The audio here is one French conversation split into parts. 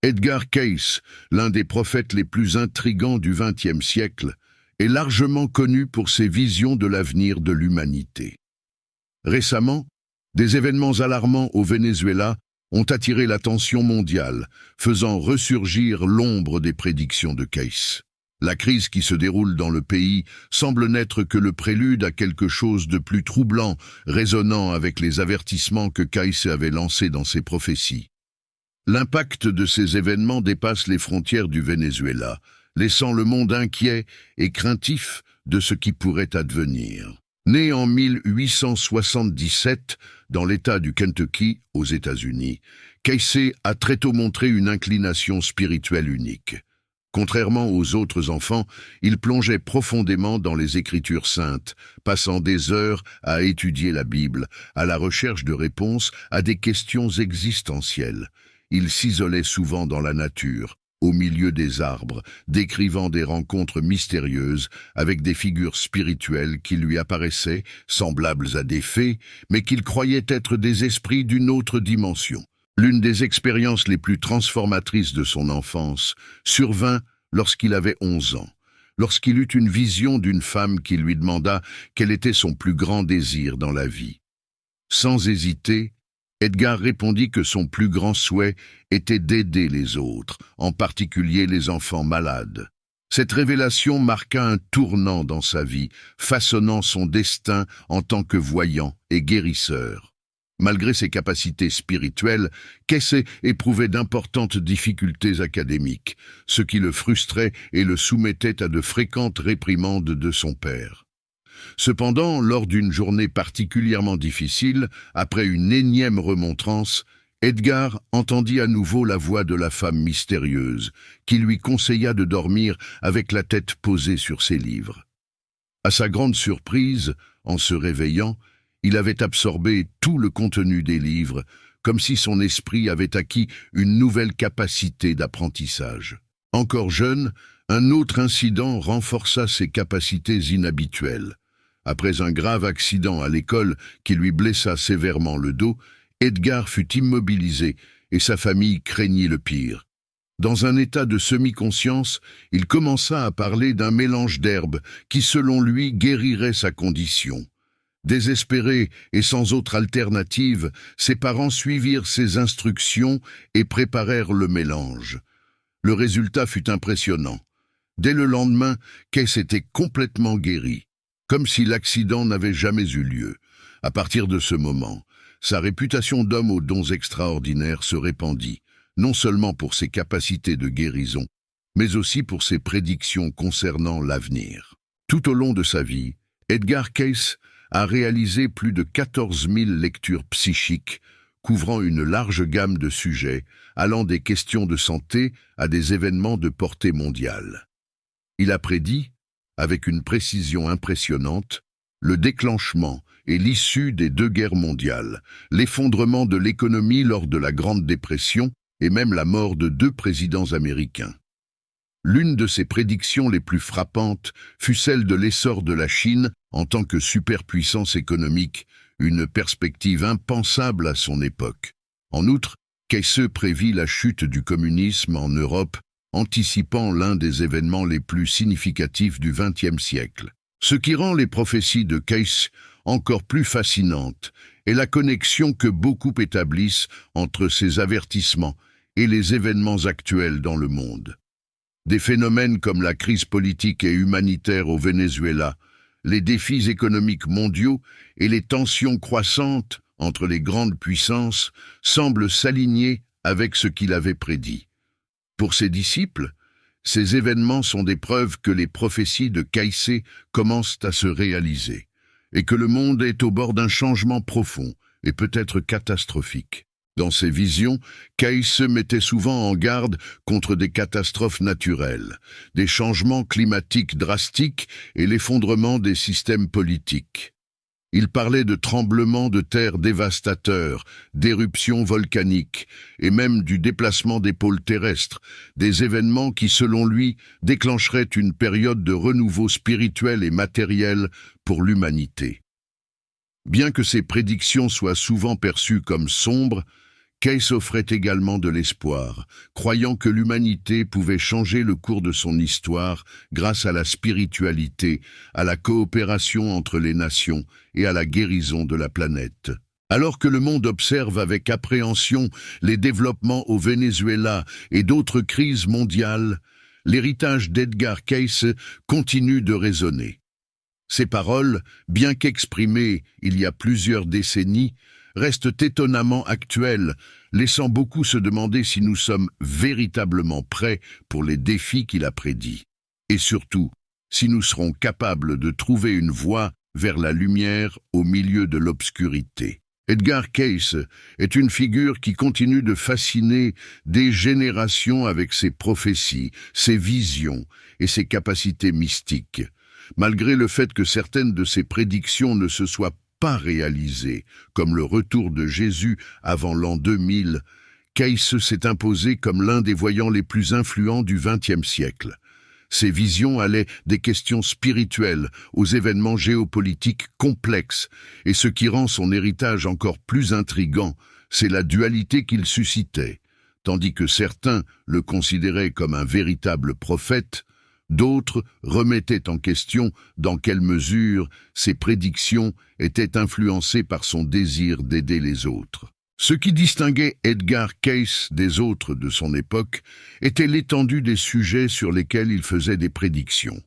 Edgar Cayce, l'un des prophètes les plus intrigants du XXe siècle, est largement connu pour ses visions de l'avenir de l'humanité. Récemment, des événements alarmants au Venezuela ont attiré l'attention mondiale, faisant ressurgir l'ombre des prédictions de Cayce. La crise qui se déroule dans le pays semble n'être que le prélude à quelque chose de plus troublant, résonnant avec les avertissements que Cayce avait lancés dans ses prophéties. L'impact de ces événements dépasse les frontières du Venezuela, laissant le monde inquiet et craintif de ce qui pourrait advenir. Né en 1877 dans l'État du Kentucky, aux États-Unis, Cayce a très tôt montré une inclination spirituelle unique. Contrairement aux autres enfants, il plongeait profondément dans les Écritures saintes, passant des heures à étudier la Bible, à la recherche de réponses à des questions existentielles. Il s'isolait souvent dans la nature, au milieu des arbres, décrivant des rencontres mystérieuses avec des figures spirituelles qui lui apparaissaient, semblables à des fées, mais qu'il croyait être des esprits d'une autre dimension. L'une des expériences les plus transformatrices de son enfance survint lorsqu'il avait 11 ans, lorsqu'il eut une vision d'une femme qui lui demanda quel était son plus grand désir dans la vie. Sans hésiter, Edgar répondit que son plus grand souhait était d'aider les autres, en particulier les enfants malades. Cette révélation marqua un tournant dans sa vie, façonnant son destin en tant que voyant et guérisseur. Malgré ses capacités spirituelles, Cayce éprouvait d'importantes difficultés académiques, ce qui le frustrait et le soumettait à de fréquentes réprimandes de son père. Cependant, lors d'une journée particulièrement difficile, après une énième remontrance, Edgar entendit à nouveau la voix de la femme mystérieuse, qui lui conseilla de dormir avec la tête posée sur ses livres. À sa grande surprise, en se réveillant, il avait absorbé tout le contenu des livres, comme si son esprit avait acquis une nouvelle capacité d'apprentissage. Encore jeune, un autre incident renforça ses capacités inhabituelles. Après un grave accident à l'école qui lui blessa sévèrement le dos, Edgar fut immobilisé et sa famille craignit le pire. Dans un état de semi-conscience, il commença à parler d'un mélange d'herbes qui, selon lui, guérirait sa condition. Désespérés et sans autre alternative, ses parents suivirent ses instructions et préparèrent le mélange. Le résultat fut impressionnant. Dès le lendemain, Cayce était complètement guéri, comme si l'accident n'avait jamais eu lieu. À partir de ce moment, sa réputation d'homme aux dons extraordinaires se répandit, non seulement pour ses capacités de guérison, mais aussi pour ses prédictions concernant l'avenir. Tout au long de sa vie, Edgar Cayce a réalisé plus de 14 000 lectures psychiques, couvrant une large gamme de sujets, allant des questions de santé à des événements de portée mondiale. Il a prédit, avec une précision impressionnante, le déclenchement et l'issue des 2 guerres mondiales, l'effondrement de l'économie lors de la Grande Dépression et même la mort de 2 présidents américains. L'une de ses prédictions les plus frappantes fut celle de l'essor de la Chine en tant que superpuissance économique, une perspective impensable à son époque. En outre, Cayce prévit la chute du communisme en Europe, anticipant l'un des événements les plus significatifs du XXe siècle. Ce qui rend les prophéties de Cayce encore plus fascinantes est la connexion que beaucoup établissent entre ces avertissements et les événements actuels dans le monde. Des phénomènes comme la crise politique et humanitaire au Venezuela, les défis économiques mondiaux et les tensions croissantes entre les grandes puissances semblent s'aligner avec ce qu'il avait prédit. Pour ses disciples, ces événements sont des preuves que les prophéties de Cayce commencent à se réaliser, et que le monde est au bord d'un changement profond et peut-être catastrophique. Dans ses visions, Cayce mettait souvent en garde contre des catastrophes naturelles, des changements climatiques drastiques et l'effondrement des systèmes politiques. Il parlait de tremblements de terre dévastateurs, d'éruptions volcaniques et même du déplacement des pôles terrestres, des événements qui, selon lui, déclencheraient une période de renouveau spirituel et matériel pour l'humanité. Bien que ces prédictions soient souvent perçues comme sombres, Cayce offrait également de l'espoir, croyant que l'humanité pouvait changer le cours de son histoire grâce à la spiritualité, à la coopération entre les nations et à la guérison de la planète. Alors que le monde observe avec appréhension les développements au Venezuela et d'autres crises mondiales, l'héritage d'Edgar Cayce continue de résonner. Ces paroles, bien qu'exprimées il y a plusieurs décennies, restent étonnamment actuelles, laissant beaucoup se demander si nous sommes véritablement prêts pour les défis qu'il a prédits. Et surtout, si nous serons capables de trouver une voie vers la lumière au milieu de l'obscurité. Edgar Cayce est une figure qui continue de fasciner des générations avec ses prophéties, ses visions et ses capacités mystiques. Malgré le fait que certaines de ses prédictions ne se soient pas réalisées, comme le retour de Jésus avant l'an 2000, Cayce s'est imposé comme l'un des voyants les plus influents du XXe siècle. Ses visions allaient des questions spirituelles aux événements géopolitiques complexes, et ce qui rend son héritage encore plus intrigant, c'est la dualité qu'il suscitait. Tandis que certains le considéraient comme un véritable prophète, d'autres remettaient en question dans quelle mesure ses prédictions étaient influencées par son désir d'aider les autres. Ce qui distinguait Edgar Cayce des autres de son époque était l'étendue des sujets sur lesquels il faisait des prédictions.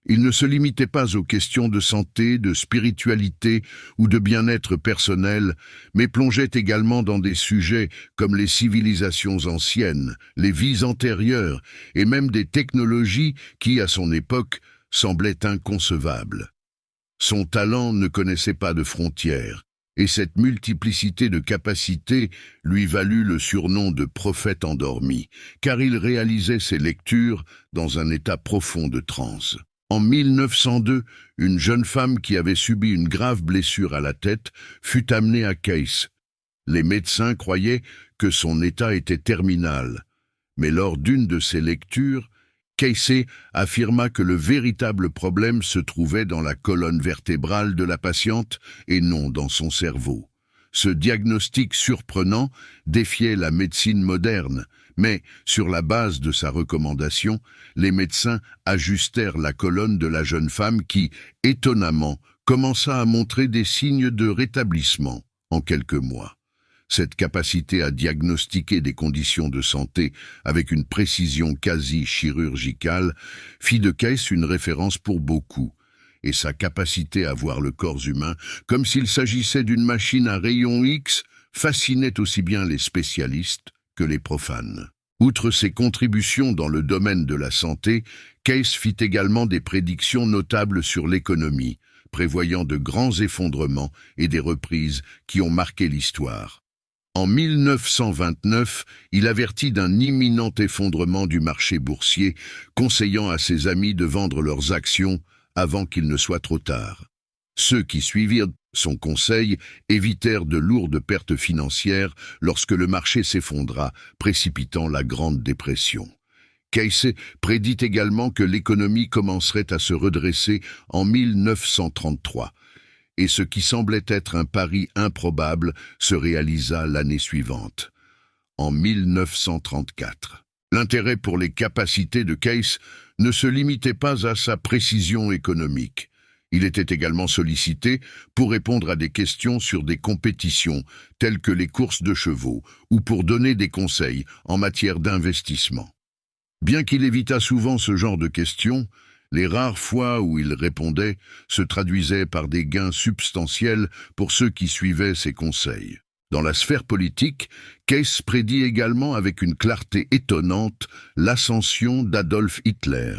Il ne se limitait pas aux questions de santé, de spiritualité ou de bien-être personnel, mais plongeait également dans des sujets comme les civilisations anciennes, les vies antérieures et même des technologies qui, à son époque, semblaient inconcevables. Son talent ne connaissait pas de frontières, et cette multiplicité de capacités lui valut le surnom de prophète endormi, car il réalisait ses lectures dans un état profond de transe. En 1902, une jeune femme qui avait subi une grave blessure à la tête fut amenée à Cayce. Les médecins croyaient que son état était terminal, mais lors d'une de ses lectures, Cayce affirma que le véritable problème se trouvait dans la colonne vertébrale de la patiente et non dans son cerveau. Ce diagnostic surprenant défiait la médecine moderne, mais sur la base de sa recommandation, les médecins ajustèrent la colonne de la jeune femme qui, étonnamment, commença à montrer des signes de rétablissement en quelques mois. Cette capacité à diagnostiquer des conditions de santé avec une précision quasi chirurgicale fit de Cayce une référence pour beaucoup, et sa capacité à voir le corps humain comme s'il s'agissait d'une machine à rayons X fascinait aussi bien les spécialistes que les profanes. Outre ses contributions dans le domaine de la santé, Cayce fit également des prédictions notables sur l'économie, prévoyant de grands effondrements et des reprises qui ont marqué l'histoire. En 1929, il avertit d'un imminent effondrement du marché boursier, conseillant à ses amis de vendre leurs actions avant qu'il ne soit trop tard. Ceux qui suivirent son conseil évitèrent de lourdes pertes financières lorsque le marché s'effondra, précipitant la Grande Dépression. Cayce prédit également que l'économie commencerait à se redresser en 1933. Et ce qui semblait être un pari improbable se réalisa l'année suivante, en 1934. L'intérêt pour les capacités de Cayce ne se limitait pas à sa précision économique. Il était également sollicité pour répondre à des questions sur des compétitions telles que les courses de chevaux ou pour donner des conseils en matière d'investissement. Bien qu'il évitât souvent ce genre de questions, les rares fois où il répondait se traduisaient par des gains substantiels pour ceux qui suivaient ses conseils. Dans la sphère politique, Cayce prédit également avec une clarté étonnante l'ascension d'Adolf Hitler.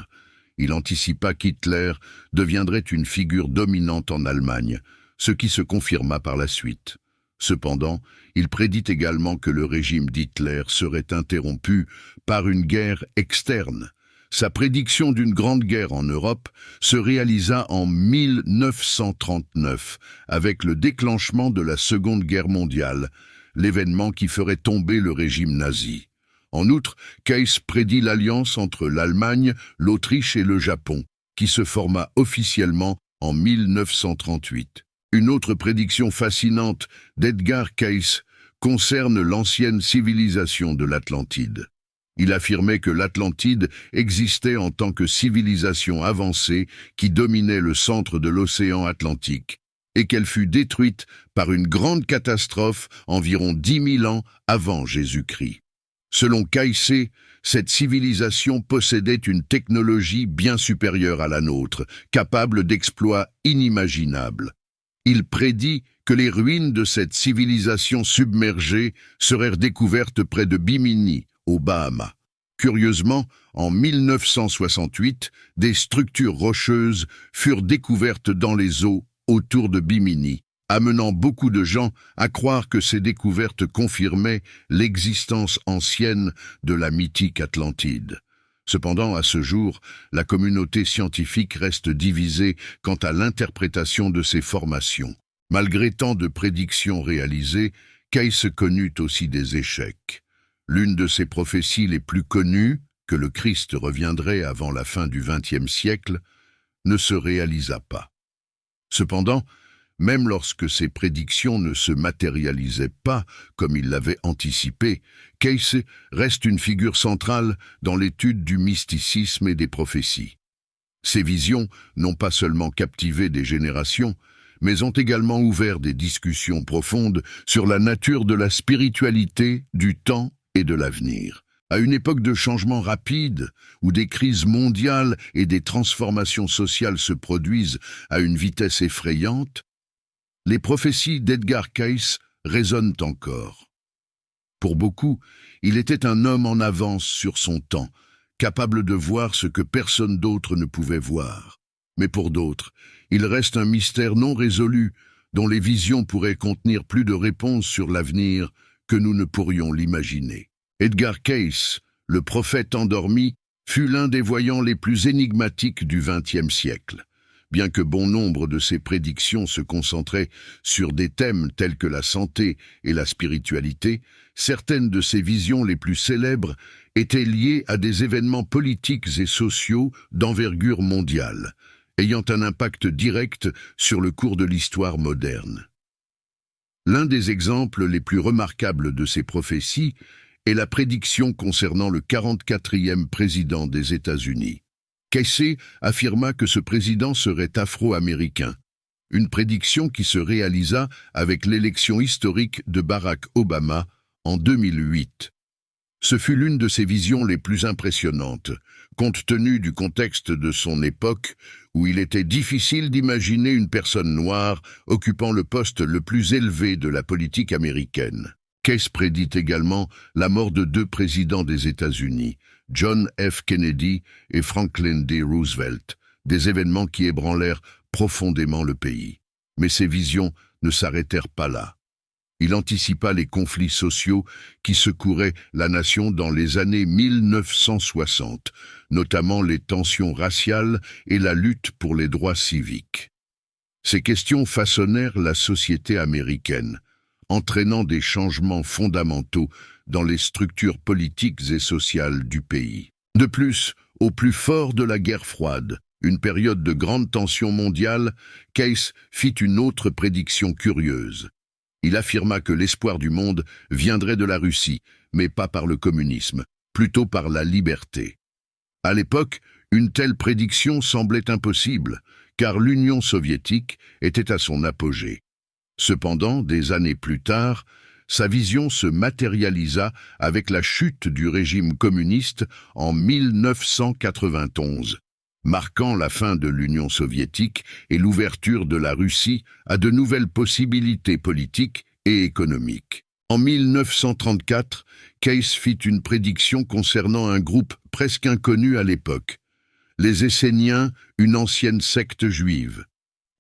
Il anticipa qu'Hitler deviendrait une figure dominante en Allemagne, ce qui se confirma par la suite. Cependant, il prédit également que le régime d'Hitler serait interrompu par une guerre externe. Sa prédiction d'une grande guerre en Europe se réalisa en 1939 avec le déclenchement de la Seconde Guerre mondiale, l'événement qui ferait tomber le régime nazi. En outre, Cayce prédit l'alliance entre l'Allemagne, l'Autriche et le Japon, qui se forma officiellement en 1938. Une autre prédiction fascinante d'Edgar Cayce concerne l'ancienne civilisation de l'Atlantide. Il affirmait que l'Atlantide existait en tant que civilisation avancée qui dominait le centre de l'océan Atlantique et qu'elle fut détruite par une grande catastrophe environ 10 000 ans avant Jésus-Christ. Selon Cayce, cette civilisation possédait une technologie bien supérieure à la nôtre, capable d'exploits inimaginables. Il prédit que les ruines de cette civilisation submergée seraient découvertes près de Bimini, aux Bahamas. Curieusement, en 1968, des structures rocheuses furent découvertes dans les eaux autour de Bimini, amenant beaucoup de gens à croire que ces découvertes confirmaient l'existence ancienne de la mythique Atlantide. Cependant, à ce jour, la communauté scientifique reste divisée quant à l'interprétation de ces formations. Malgré tant de prédictions réalisées, Cayce connut aussi des échecs. L'une de ses prophéties les plus connues, que le Christ reviendrait avant la fin du XXe siècle, ne se réalisa pas. Cependant, même lorsque ces prédictions ne se matérialisaient pas comme il l'avait anticipé, Cayce reste une figure centrale dans l'étude du mysticisme et des prophéties. Ces visions n'ont pas seulement captivé des générations, mais ont également ouvert des discussions profondes sur la nature de la spiritualité, du temps et de l'avenir. À une époque de changements rapides, où des crises mondiales et des transformations sociales se produisent à une vitesse effrayante, les prophéties d'Edgar Cayce résonnent encore. Pour beaucoup, il était un homme en avance sur son temps, capable de voir ce que personne d'autre ne pouvait voir. Mais pour d'autres, il reste un mystère non résolu, dont les visions pourraient contenir plus de réponses sur l'avenir que nous ne pourrions l'imaginer. Edgar Cayce, le prophète endormi, fut l'un des voyants les plus énigmatiques du XXe siècle. Bien que bon nombre de ses prédictions se concentraient sur des thèmes tels que la santé et la spiritualité, certaines de ses visions les plus célèbres étaient liées à des événements politiques et sociaux d'envergure mondiale, ayant un impact direct sur le cours de l'histoire moderne. L'un des exemples les plus remarquables de ces prophéties est la prédiction concernant le 44e président des États-Unis. Cayce affirma que ce président serait afro-américain, une prédiction qui se réalisa avec l'élection historique de Barack Obama en 2008. Ce fut l'une de ses visions les plus impressionnantes, compte tenu du contexte de son époque où il était difficile d'imaginer une personne noire occupant le poste le plus élevé de la politique américaine. Cayce prédit également la mort de 2 présidents des États-Unis, John F. Kennedy et Franklin D. Roosevelt, des événements qui ébranlèrent profondément le pays. Mais ces visions ne s'arrêtèrent pas là. Il anticipa les conflits sociaux qui secouraient la nation dans les années 1960, notamment les tensions raciales et la lutte pour les droits civiques. Ces questions façonnèrent la société américaine, entraînant des changements fondamentaux dans les structures politiques et sociales du pays. De plus, au plus fort de la guerre froide, une période de grande tension mondiale, Cayce fit une autre prédiction curieuse. Il affirma que l'espoir du monde viendrait de la Russie, mais pas par le communisme, plutôt par la liberté. À l'époque, une telle prédiction semblait impossible, car l'Union soviétique était à son apogée. Cependant, des années plus tard, sa vision se matérialisa avec la chute du régime communiste en 1991, marquant la fin de l'Union soviétique et l'ouverture de la Russie à de nouvelles possibilités politiques et économiques. En 1934, Cayce fit une prédiction concernant un groupe presque inconnu à l'époque, les Esséniens, une ancienne secte juive.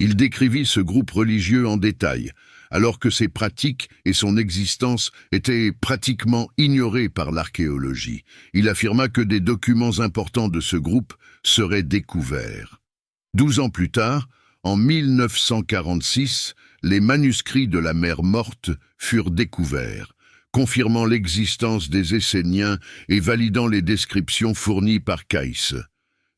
Il décrivit ce groupe religieux en détail, alors que ses pratiques et son existence étaient pratiquement ignorées par l'archéologie. Il affirma que des documents importants de ce groupe seraient découverts. 12 ans plus tard, en 1946, les manuscrits de la mer Morte furent découverts, confirmant l'existence des Esséniens et validant les descriptions fournies par Cayce.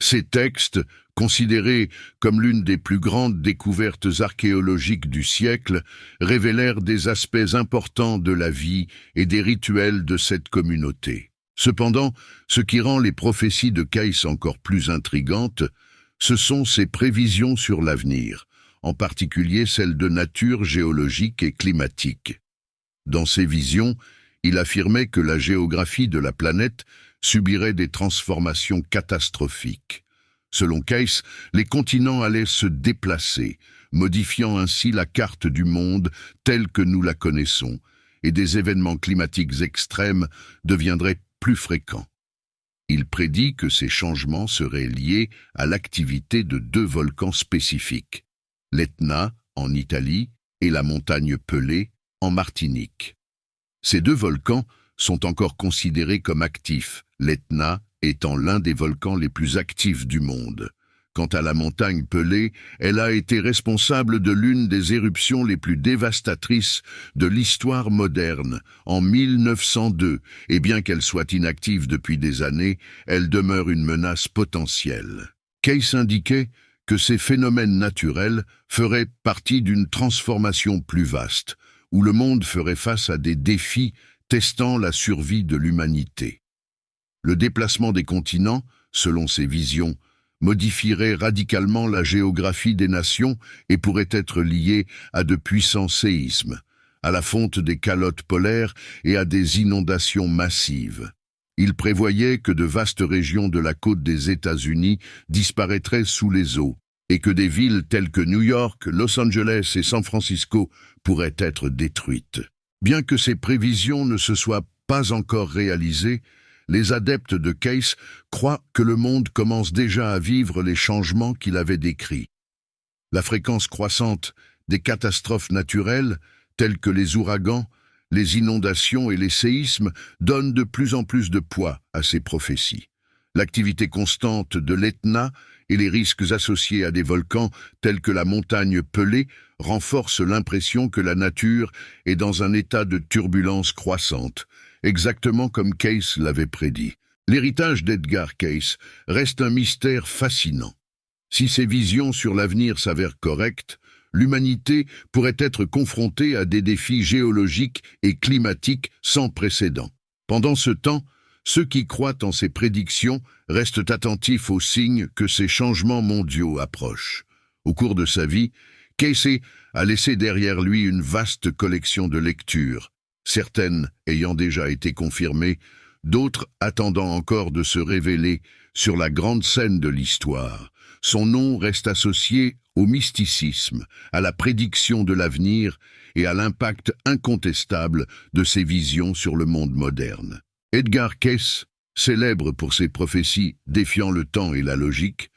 Ces textes, considérés comme l'une des plus grandes découvertes archéologiques du siècle, révélèrent des aspects importants de la vie et des rituels de cette communauté. Cependant, ce qui rend les prophéties de Case encore plus intrigantes, ce sont ses prévisions sur l'avenir, en particulier celles de nature géologique et climatique. Dans ses visions, il affirmait que la géographie de la planète subirait des transformations catastrophiques. Selon Case, les continents allaient se déplacer, modifiant ainsi la carte du monde telle que nous la connaissons, et des événements climatiques extrêmes deviendraient plus fréquents. Il prédit que ces changements seraient liés à l'activité de deux volcans spécifiques, l'Etna en Italie et la montagne Pelée en Martinique. Ces deux volcans sont encore considérés comme actifs, l'Etna étant l'un des volcans les plus actifs du monde. Quant à la montagne Pelée, elle a été responsable de l'une des éruptions les plus dévastatrices de l'histoire moderne, en 1902, et bien qu'elle soit inactive depuis des années, elle demeure une menace potentielle. Case indiquait que ces phénomènes naturels feraient partie d'une transformation plus vaste, où le monde ferait face à des défis testant la survie de l'humanité. Le déplacement des continents, selon ses visions, modifierait radicalement la géographie des nations et pourrait être lié à de puissants séismes, à la fonte des calottes polaires et à des inondations massives. Il prévoyait que de vastes régions de la côte des États-Unis disparaîtraient sous les eaux et que des villes telles que New York, Los Angeles et San Francisco pourraient être détruites. Bien que ces prévisions ne se soient pas encore réalisées, les adeptes de Case croient que le monde commence déjà à vivre les changements qu'il avait décrits. La fréquence croissante des catastrophes naturelles, telles que les ouragans, les inondations et les séismes, donne de plus en plus de poids à ces prophéties. L'activité constante de l'Etna et les risques associés à des volcans tels que la montagne Pelée renforcent l'impression que la nature est dans un état de turbulence croissante, exactement comme Case l'avait prédit. L'héritage d'Edgar Case reste un mystère fascinant. Si ses visions sur l'avenir s'avèrent correctes, l'humanité pourrait être confrontée à des défis géologiques et climatiques sans précédent. Pendant ce temps, ceux qui croient en ces prédictions restent attentifs aux signes que ces changements mondiaux approchent. Au cours de sa vie, Case a laissé derrière lui une vaste collection de lectures, certaines ayant déjà été confirmées, d'autres attendant encore de se révéler sur la grande scène de l'histoire. Son nom reste associé au mysticisme, à la prédiction de l'avenir et à l'impact incontestable de ses visions sur le monde moderne. Edgar Case, célèbre pour ses prophéties défiant le temps et la logique,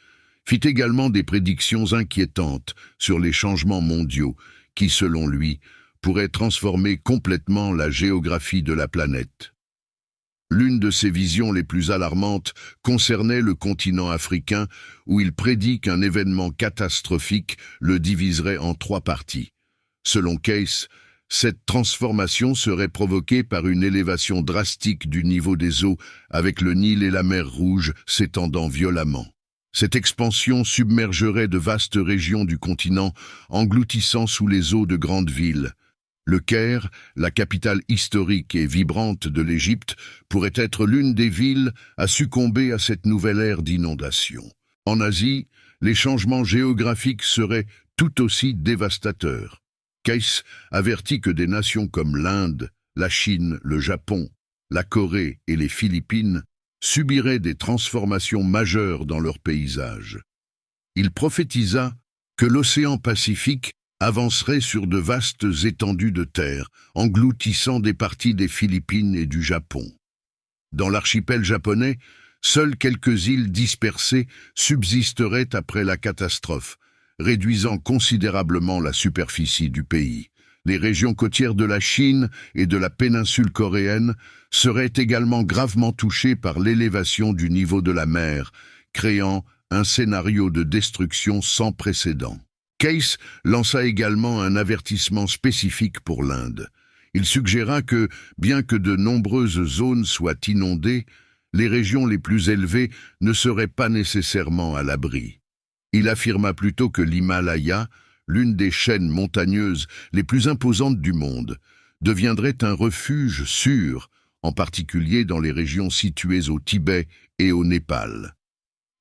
fit également des prédictions inquiétantes sur les changements mondiaux qui, selon lui, pourraient transformer complètement la géographie de la planète. L'une de ses visions les plus alarmantes concernait le continent africain, où il prédit qu'un événement catastrophique le diviserait en 3 parties. Selon Case, cette transformation serait provoquée par une élévation drastique du niveau des eaux, avec le Nil et la mer Rouge s'étendant violemment. Cette expansion submergerait de vastes régions du continent, engloutissant sous les eaux de grandes villes. Le Caire, la capitale historique et vibrante de l'Égypte, pourrait être l'une des villes à succomber à cette nouvelle ère d'inondation. En Asie, les changements géographiques seraient tout aussi dévastateurs. Case avertit que des nations comme l'Inde, la Chine, le Japon, la Corée et les Philippines subiraient des transformations majeures dans leur paysage. Il prophétisa que l'océan Pacifique avancerait sur de vastes étendues de terre, engloutissant des parties des Philippines et du Japon. Dans l'archipel japonais, seules quelques îles dispersées subsisteraient après la catastrophe, réduisant considérablement la superficie du pays. Les régions côtières de la Chine et de la péninsule coréenne seraient également gravement touchées par l'élévation du niveau de la mer, créant un scénario de destruction sans précédent. Case lança également un avertissement spécifique pour l'Inde. Il suggéra que, bien que de nombreuses zones soient inondées, les régions les plus élevées ne seraient pas nécessairement à l'abri. Il affirma plutôt que l'Himalaya, l'une des chaînes montagneuses les plus imposantes du monde, deviendrait un refuge sûr, en particulier dans les régions situées au Tibet et au Népal.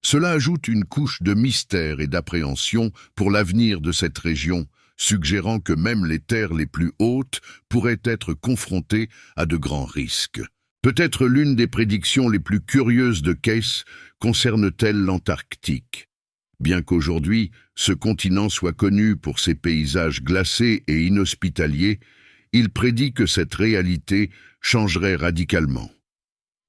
Cela ajoute une couche de mystère et d'appréhension pour l'avenir de cette région, suggérant que même les terres les plus hautes pourraient être confrontées à de grands risques. Peut-être l'une des prédictions les plus curieuses de Case concerne-t-elle l'Antarctique. Bien qu'aujourd'hui, ce continent soit connu pour ses paysages glacés et inhospitaliers, il prédit que cette réalité changerait radicalement.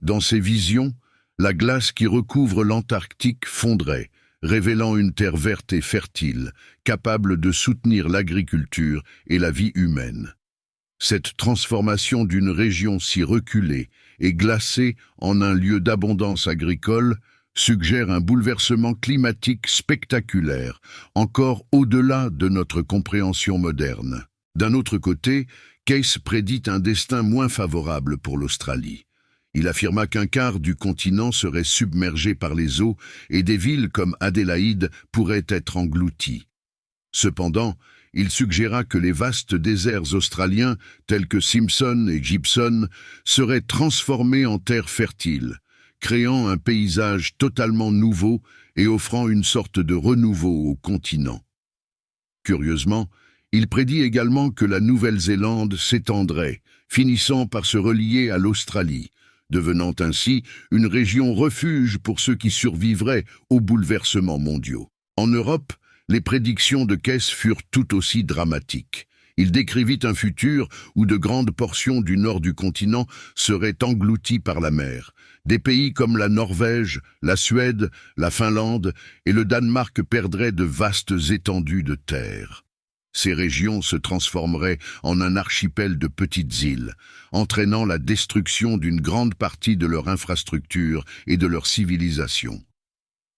Dans ses visions, la glace qui recouvre l'Antarctique fondrait, révélant une terre verte et fertile, capable de soutenir l'agriculture et la vie humaine. Cette transformation d'une région si reculée et glacée en un lieu d'abondance agricole suggère un bouleversement climatique spectaculaire, encore au-delà de notre compréhension moderne. D'un autre côté, Case prédit un destin moins favorable pour l'Australie. Il affirma qu'un quart du continent serait submergé par les eaux et des villes comme Adélaïde pourraient être englouties. Cependant, il suggéra que les vastes déserts australiens, tels que Simpson et Gibson, seraient transformés en terres fertiles, créant un paysage totalement nouveau et offrant une sorte de renouveau au continent. Curieusement, il prédit également que la Nouvelle-Zélande s'étendrait, finissant par se relier à l'Australie, devenant ainsi une région refuge pour ceux qui survivraient aux bouleversements mondiaux. En Europe, les prédictions de Case furent tout aussi dramatiques. Il décrivit un futur où de grandes portions du nord du continent seraient englouties par la mer. Des pays comme la Norvège, la Suède, la Finlande et le Danemark perdraient de vastes étendues de terre. Ces régions se transformeraient en un archipel de petites îles, entraînant la destruction d'une grande partie de leur infrastructure et de leur civilisation.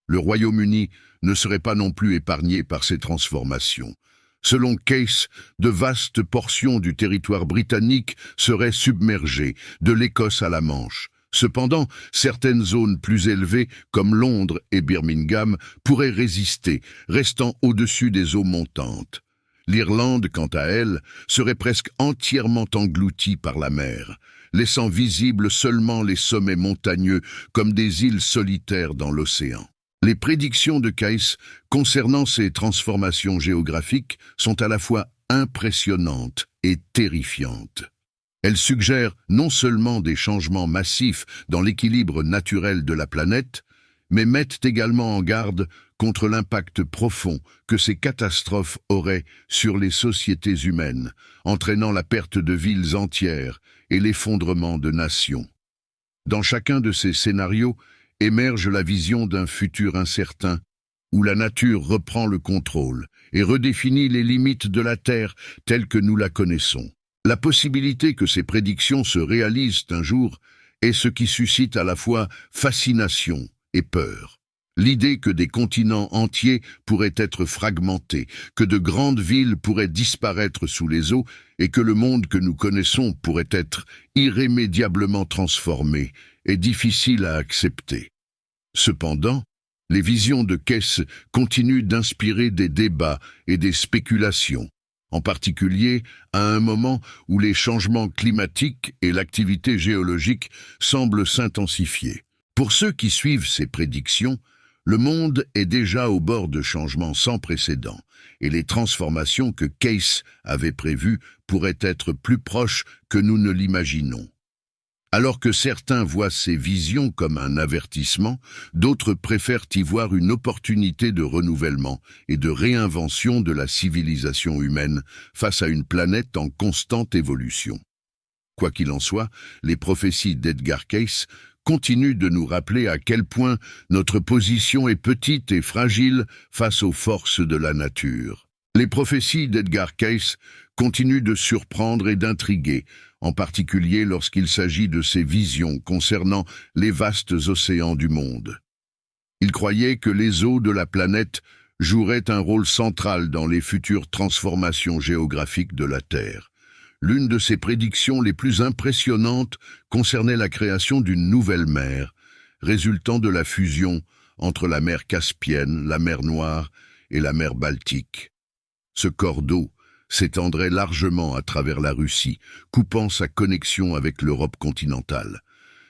Le Royaume-Uni ne serait pas non plus épargné par ces transformations. Selon Case, de vastes portions du territoire britannique seraient submergées, de l'Écosse à la Manche. Cependant, certaines zones plus élevées, comme Londres et Birmingham, pourraient résister, restant au-dessus des eaux montantes. L'Irlande, quant à elle, serait presque entièrement engloutie par la mer, laissant visibles seulement les sommets montagneux comme des îles solitaires dans l'océan. Les prédictions de Case concernant ces transformations géographiques sont à la fois impressionnantes et terrifiantes. Elles suggèrent non seulement des changements massifs dans l'équilibre naturel de la planète, mais mettent également en garde contre l'impact profond que ces catastrophes auraient sur les sociétés humaines, entraînant la perte de villes entières et l'effondrement de nations. Dans chacun de ces scénarios émerge la vision d'un futur incertain, où la nature reprend le contrôle et redéfinit les limites de la Terre telle que nous la connaissons. La possibilité que ces prédictions se réalisent un jour est ce qui suscite à la fois fascination et peur. L'idée que des continents entiers pourraient être fragmentés, que de grandes villes pourraient disparaître sous les eaux et que le monde que nous connaissons pourrait être irrémédiablement transformé est difficile à accepter. Cependant, les visions de Case continuent d'inspirer des débats et des spéculations, en particulier à un moment où les changements climatiques et l'activité géologique semblent s'intensifier. Pour ceux qui suivent ces prédictions, le monde est déjà au bord de changements sans précédent, et les transformations que Case avait prévues pourraient être plus proches que nous ne l'imaginons. Alors que certains voient ces visions comme un avertissement, d'autres préfèrent y voir une opportunité de renouvellement et de réinvention de la civilisation humaine face à une planète en constante évolution. Quoi qu'il en soit, les prophéties d'Edgar Case continuent de nous rappeler à quel point notre position est petite et fragile face aux forces de la nature. Les prophéties d'Edgar Case continuent de surprendre et d'intriguer, en particulier lorsqu'il s'agit de ses visions concernant les vastes océans du monde. Il croyait que les eaux de la planète joueraient un rôle central dans les futures transformations géographiques de la Terre. L'une de ses prédictions les plus impressionnantes concernait la création d'une nouvelle mer, résultant de la fusion entre la mer Caspienne, la mer Noire et la mer Baltique. Ce corps d'eau s'étendrait largement à travers la Russie, coupant sa connexion avec l'Europe continentale.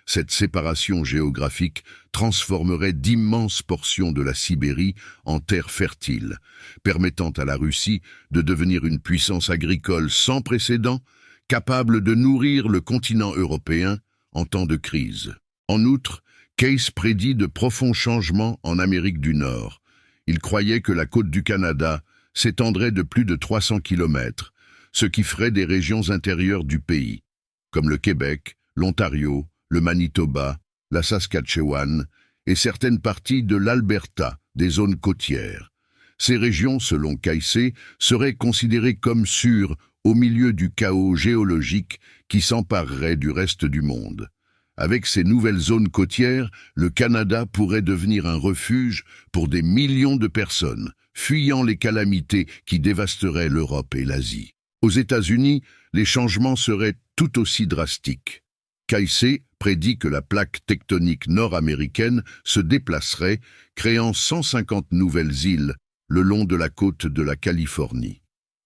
Cette séparation géographique transformerait d'immenses portions de la Sibérie en terres fertiles, permettant à la Russie de devenir une puissance agricole sans précédent, capable de nourrir le continent européen en temps de crise. En outre, Case prédit de profonds changements en Amérique du Nord. Il croyait que la côte du Canada s'étendrait de plus de 300 kilomètres, ce qui ferait des régions intérieures du pays, comme le Québec, l'Ontario, le Manitoba, la Saskatchewan et certaines parties de l'Alberta, des zones côtières. Ces régions, selon Cayce, seraient considérées comme sûres au milieu du chaos géologique qui s'emparerait du reste du monde. Avec ces nouvelles zones côtières, le Canada pourrait devenir un refuge pour des millions de personnes, fuyant les calamités qui dévasteraient l'Europe et l'Asie. Aux États-Unis, les changements seraient tout aussi drastiques. Cayce prédit que la plaque tectonique nord-américaine se déplacerait, créant 150 nouvelles îles le long de la côte de la Californie.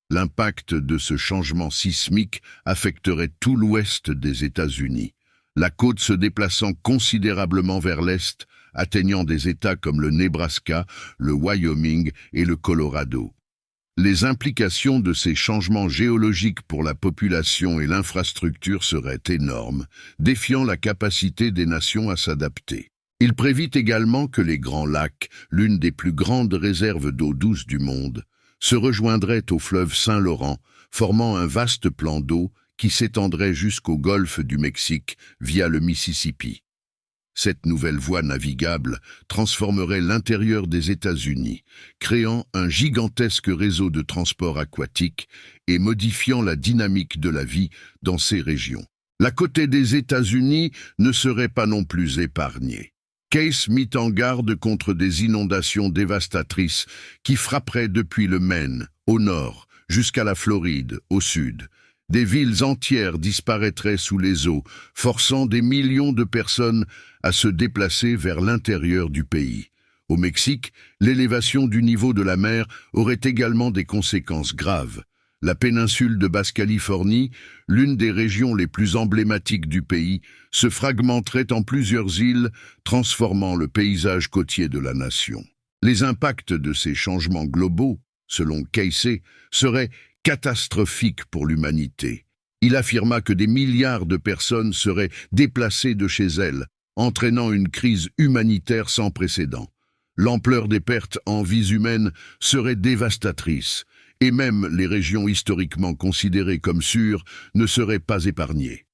L'impact de ce changement sismique affecterait tout l'ouest des États-Unis, la côte se déplaçant considérablement vers l'est, atteignant des États comme le Nebraska, le Wyoming et le Colorado. Les implications de ces changements géologiques pour la population et l'infrastructure seraient énormes, défiant la capacité des nations à s'adapter. Il prévit également que les Grands Lacs, l'une des plus grandes réserves d'eau douce du monde, se rejoindraient au fleuve Saint-Laurent, formant un vaste plan d'eau qui s'étendrait jusqu'au golfe du Mexique via le Mississippi. Cette nouvelle voie navigable transformerait l'intérieur des États-Unis, créant un gigantesque réseau de transport aquatique et modifiant la dynamique de la vie dans ces régions. La côte des États-Unis ne serait pas non plus épargnée. Case mit en garde contre des inondations dévastatrices qui frapperaient depuis le Maine, au nord, jusqu'à la Floride, au sud. Des villes entières disparaîtraient sous les eaux, forçant des millions de personnes à se déplacer vers l'intérieur du pays. Au Mexique, l'élévation du niveau de la mer aurait également des conséquences graves. La péninsule de Basse-Californie, l'une des régions les plus emblématiques du pays, se fragmenterait en plusieurs îles, transformant le paysage côtier de la nation. Les impacts de ces changements globaux, selon Cayce, seraient catastrophique pour l'humanité. Il affirma que des milliards de personnes seraient déplacées de chez elles, entraînant une crise humanitaire sans précédent. L'ampleur des pertes en vies humaines serait dévastatrice, et même les régions historiquement considérées comme sûres ne seraient pas épargnées.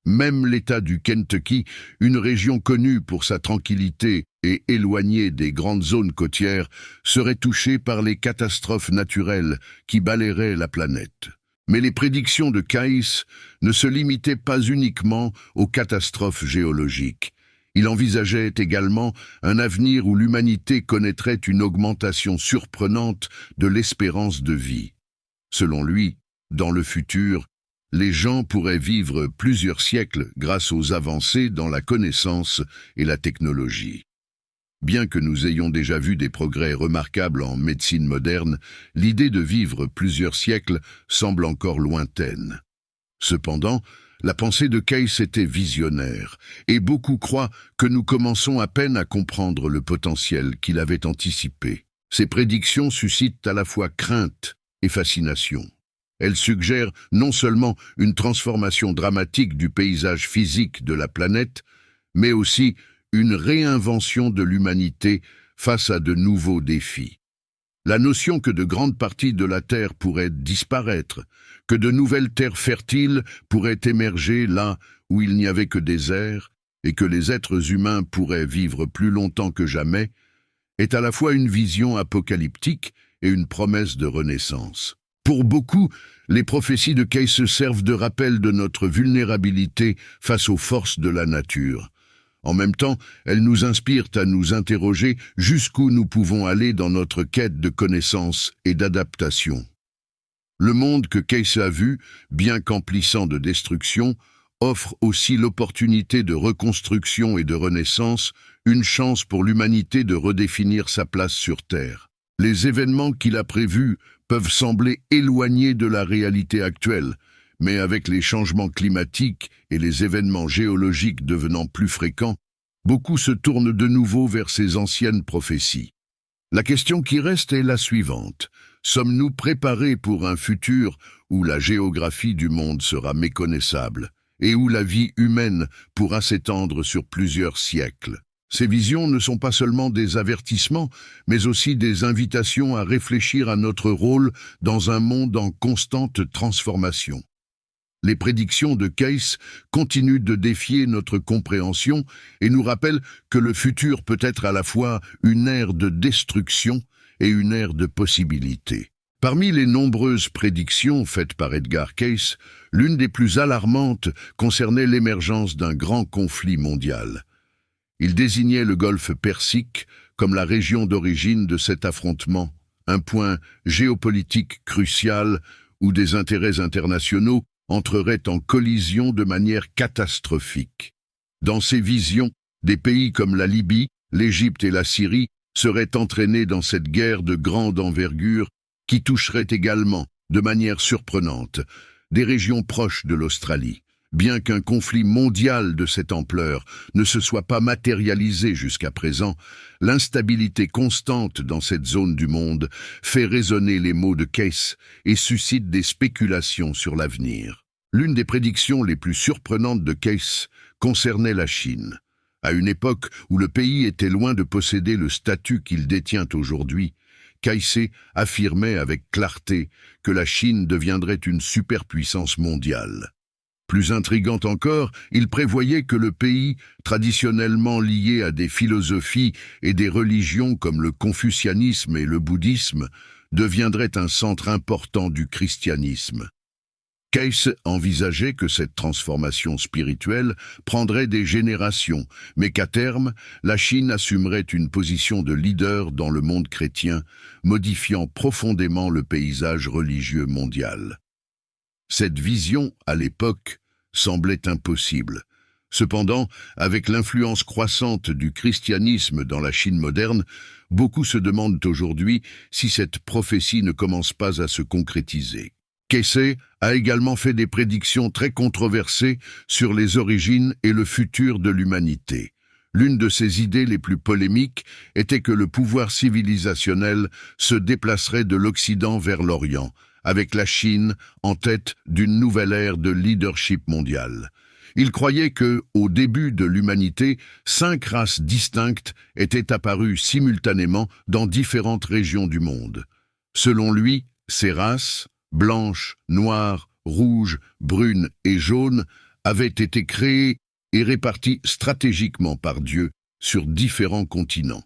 Même l'État du Kentucky, une région connue pour sa tranquillité et éloignée des grandes zones côtières, serait touché par les catastrophes naturelles qui balayeraient la planète. Mais les prédictions de Cayce ne se limitaient pas uniquement aux catastrophes géologiques. Il envisageait également un avenir où l'humanité connaîtrait une augmentation surprenante de l'espérance de vie. Selon lui, dans le futur, les gens pourraient vivre plusieurs siècles grâce aux avancées dans la connaissance et la technologie. Bien que nous ayons déjà vu des progrès remarquables en médecine moderne, l'idée de vivre plusieurs siècles semble encore lointaine. Cependant, la pensée de Cayce était visionnaire, et beaucoup croient que nous commençons à peine à comprendre le potentiel qu'il avait anticipé. Ces prédictions suscitent à la fois crainte et fascination. Elles suggèrent non seulement une transformation dramatique du paysage physique de la planète, mais aussi une réinvention de l'humanité face à de nouveaux défis. La notion que de grandes parties de la Terre pourraient disparaître, que de nouvelles terres fertiles pourraient émerger là où il n'y avait que des airs, et que les êtres humains pourraient vivre plus longtemps que jamais, est à la fois une vision apocalyptique et une promesse de renaissance. Pour beaucoup, les prophéties de Cayce servent de rappel de notre vulnérabilité face aux forces de la nature. En même temps, elles nous inspirent à nous interroger jusqu'où nous pouvons aller dans notre quête de connaissance et d'adaptation. Le monde que Cayce a vu, bien qu'emplissant de destruction, offre aussi l'opportunité de reconstruction et de renaissance, une chance pour l'humanité de redéfinir sa place sur Terre. Les événements qu'il a prévus peuvent sembler éloignés de la réalité actuelle, mais avec les changements climatiques et les événements géologiques devenant plus fréquents, beaucoup se tournent de nouveau vers ces anciennes prophéties. La question qui reste est la suivante. Sommes-nous préparés pour un futur où la géographie du monde sera méconnaissable et où la vie humaine pourra s'étendre sur plusieurs siècles? Ces visions ne sont pas seulement des avertissements, mais aussi des invitations à réfléchir à notre rôle dans un monde en constante transformation. Les prédictions de Case continuent de défier notre compréhension et nous rappellent que le futur peut être à la fois une ère de destruction et une ère de possibilités. Parmi les nombreuses prédictions faites par Edgar Cayce, l'une des plus alarmantes concernait l'émergence d'un grand conflit mondial. Il désignait le golfe Persique comme la région d'origine de cet affrontement, un point géopolitique crucial où des intérêts internationaux entreraient en collision de manière catastrophique. Dans ces visions, des pays comme la Libye, l'Égypte et la Syrie seraient entraînés dans cette guerre de grande envergure qui toucherait également, de manière surprenante, des régions proches de l'Australie. Bien qu'un conflit mondial de cette ampleur ne se soit pas matérialisé jusqu'à présent, l'instabilité constante dans cette zone du monde fait résonner les mots de Cayce et suscite des spéculations sur l'avenir. L'une des prédictions les plus surprenantes de Cayce concernait la Chine. À une époque où le pays était loin de posséder le statut qu'il détient aujourd'hui, Cayce affirmait avec clarté que la Chine deviendrait une superpuissance mondiale. Plus intrigant encore, il prévoyait que le pays, traditionnellement lié à des philosophies et des religions comme le confucianisme et le bouddhisme, deviendrait un centre important du christianisme. Cayce envisageait que cette transformation spirituelle prendrait des générations, mais qu'à terme, la Chine assumerait une position de leader dans le monde chrétien, modifiant profondément le paysage religieux mondial. Cette vision, à l'époque, semblait impossible. Cependant, avec l'influence croissante du christianisme dans la Chine moderne, beaucoup se demandent aujourd'hui si cette prophétie ne commence pas à se concrétiser. Cayce a également fait des prédictions très controversées sur les origines et le futur de l'humanité. L'une de ses idées les plus polémiques était que le pouvoir civilisationnel se déplacerait de l'Occident vers l'Orient, avec la Chine en tête d'une nouvelle ère de leadership mondial. Il croyait que, au début de l'humanité, 5 races distinctes étaient apparues simultanément dans différentes régions du monde. Selon lui, ces races, blanches, noires, rouges, brunes et jaunes, avaient été créées et réparties stratégiquement par Dieu sur différents continents,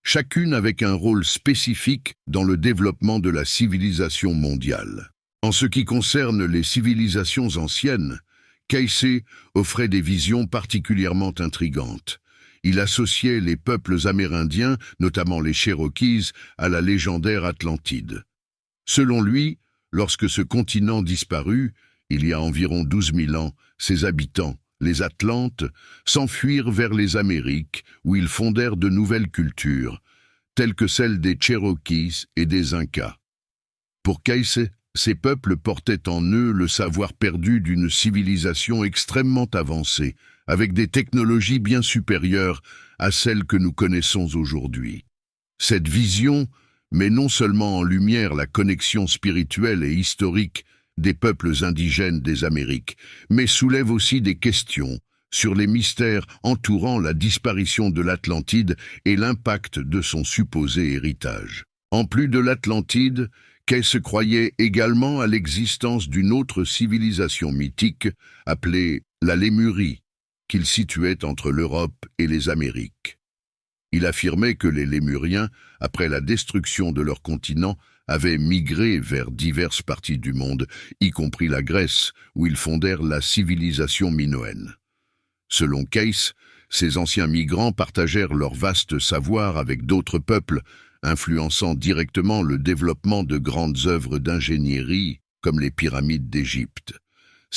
chacune avec un rôle spécifique dans le développement de la civilisation mondiale. En ce qui concerne les civilisations anciennes, Cayce offrait des visions particulièrement intrigantes. Il associait les peuples amérindiens, notamment les Cherokees, à la légendaire Atlantide. Selon lui, lorsque ce continent disparut, il y a environ 12 000 ans, ses habitants, les Atlantes, s'enfuirent vers les Amériques, où ils fondèrent de nouvelles cultures, telles que celles des Cherokees et des Incas. Pour Cayce, ces peuples portaient en eux le savoir perdu d'une civilisation extrêmement avancée, avec des technologies bien supérieures à celles que nous connaissons aujourd'hui. Cette vision met non seulement en lumière la connexion spirituelle et historique des peuples indigènes des Amériques, mais soulève aussi des questions sur les mystères entourant la disparition de l'Atlantide et l'impact de son supposé héritage. En plus de l'Atlantide, Cayce croyait également à l'existence d'une autre civilisation mythique appelée la Lémurie, qu'il situait entre l'Europe et les Amériques. Il affirmait que les Lémuriens, après la destruction de leur continent, avaient migré vers diverses parties du monde, y compris la Grèce, où ils fondèrent la civilisation minoenne. Selon Cayce, ces anciens migrants partagèrent leur vaste savoir avec d'autres peuples, influençant directement le développement de grandes œuvres d'ingénierie, comme les pyramides d'Égypte.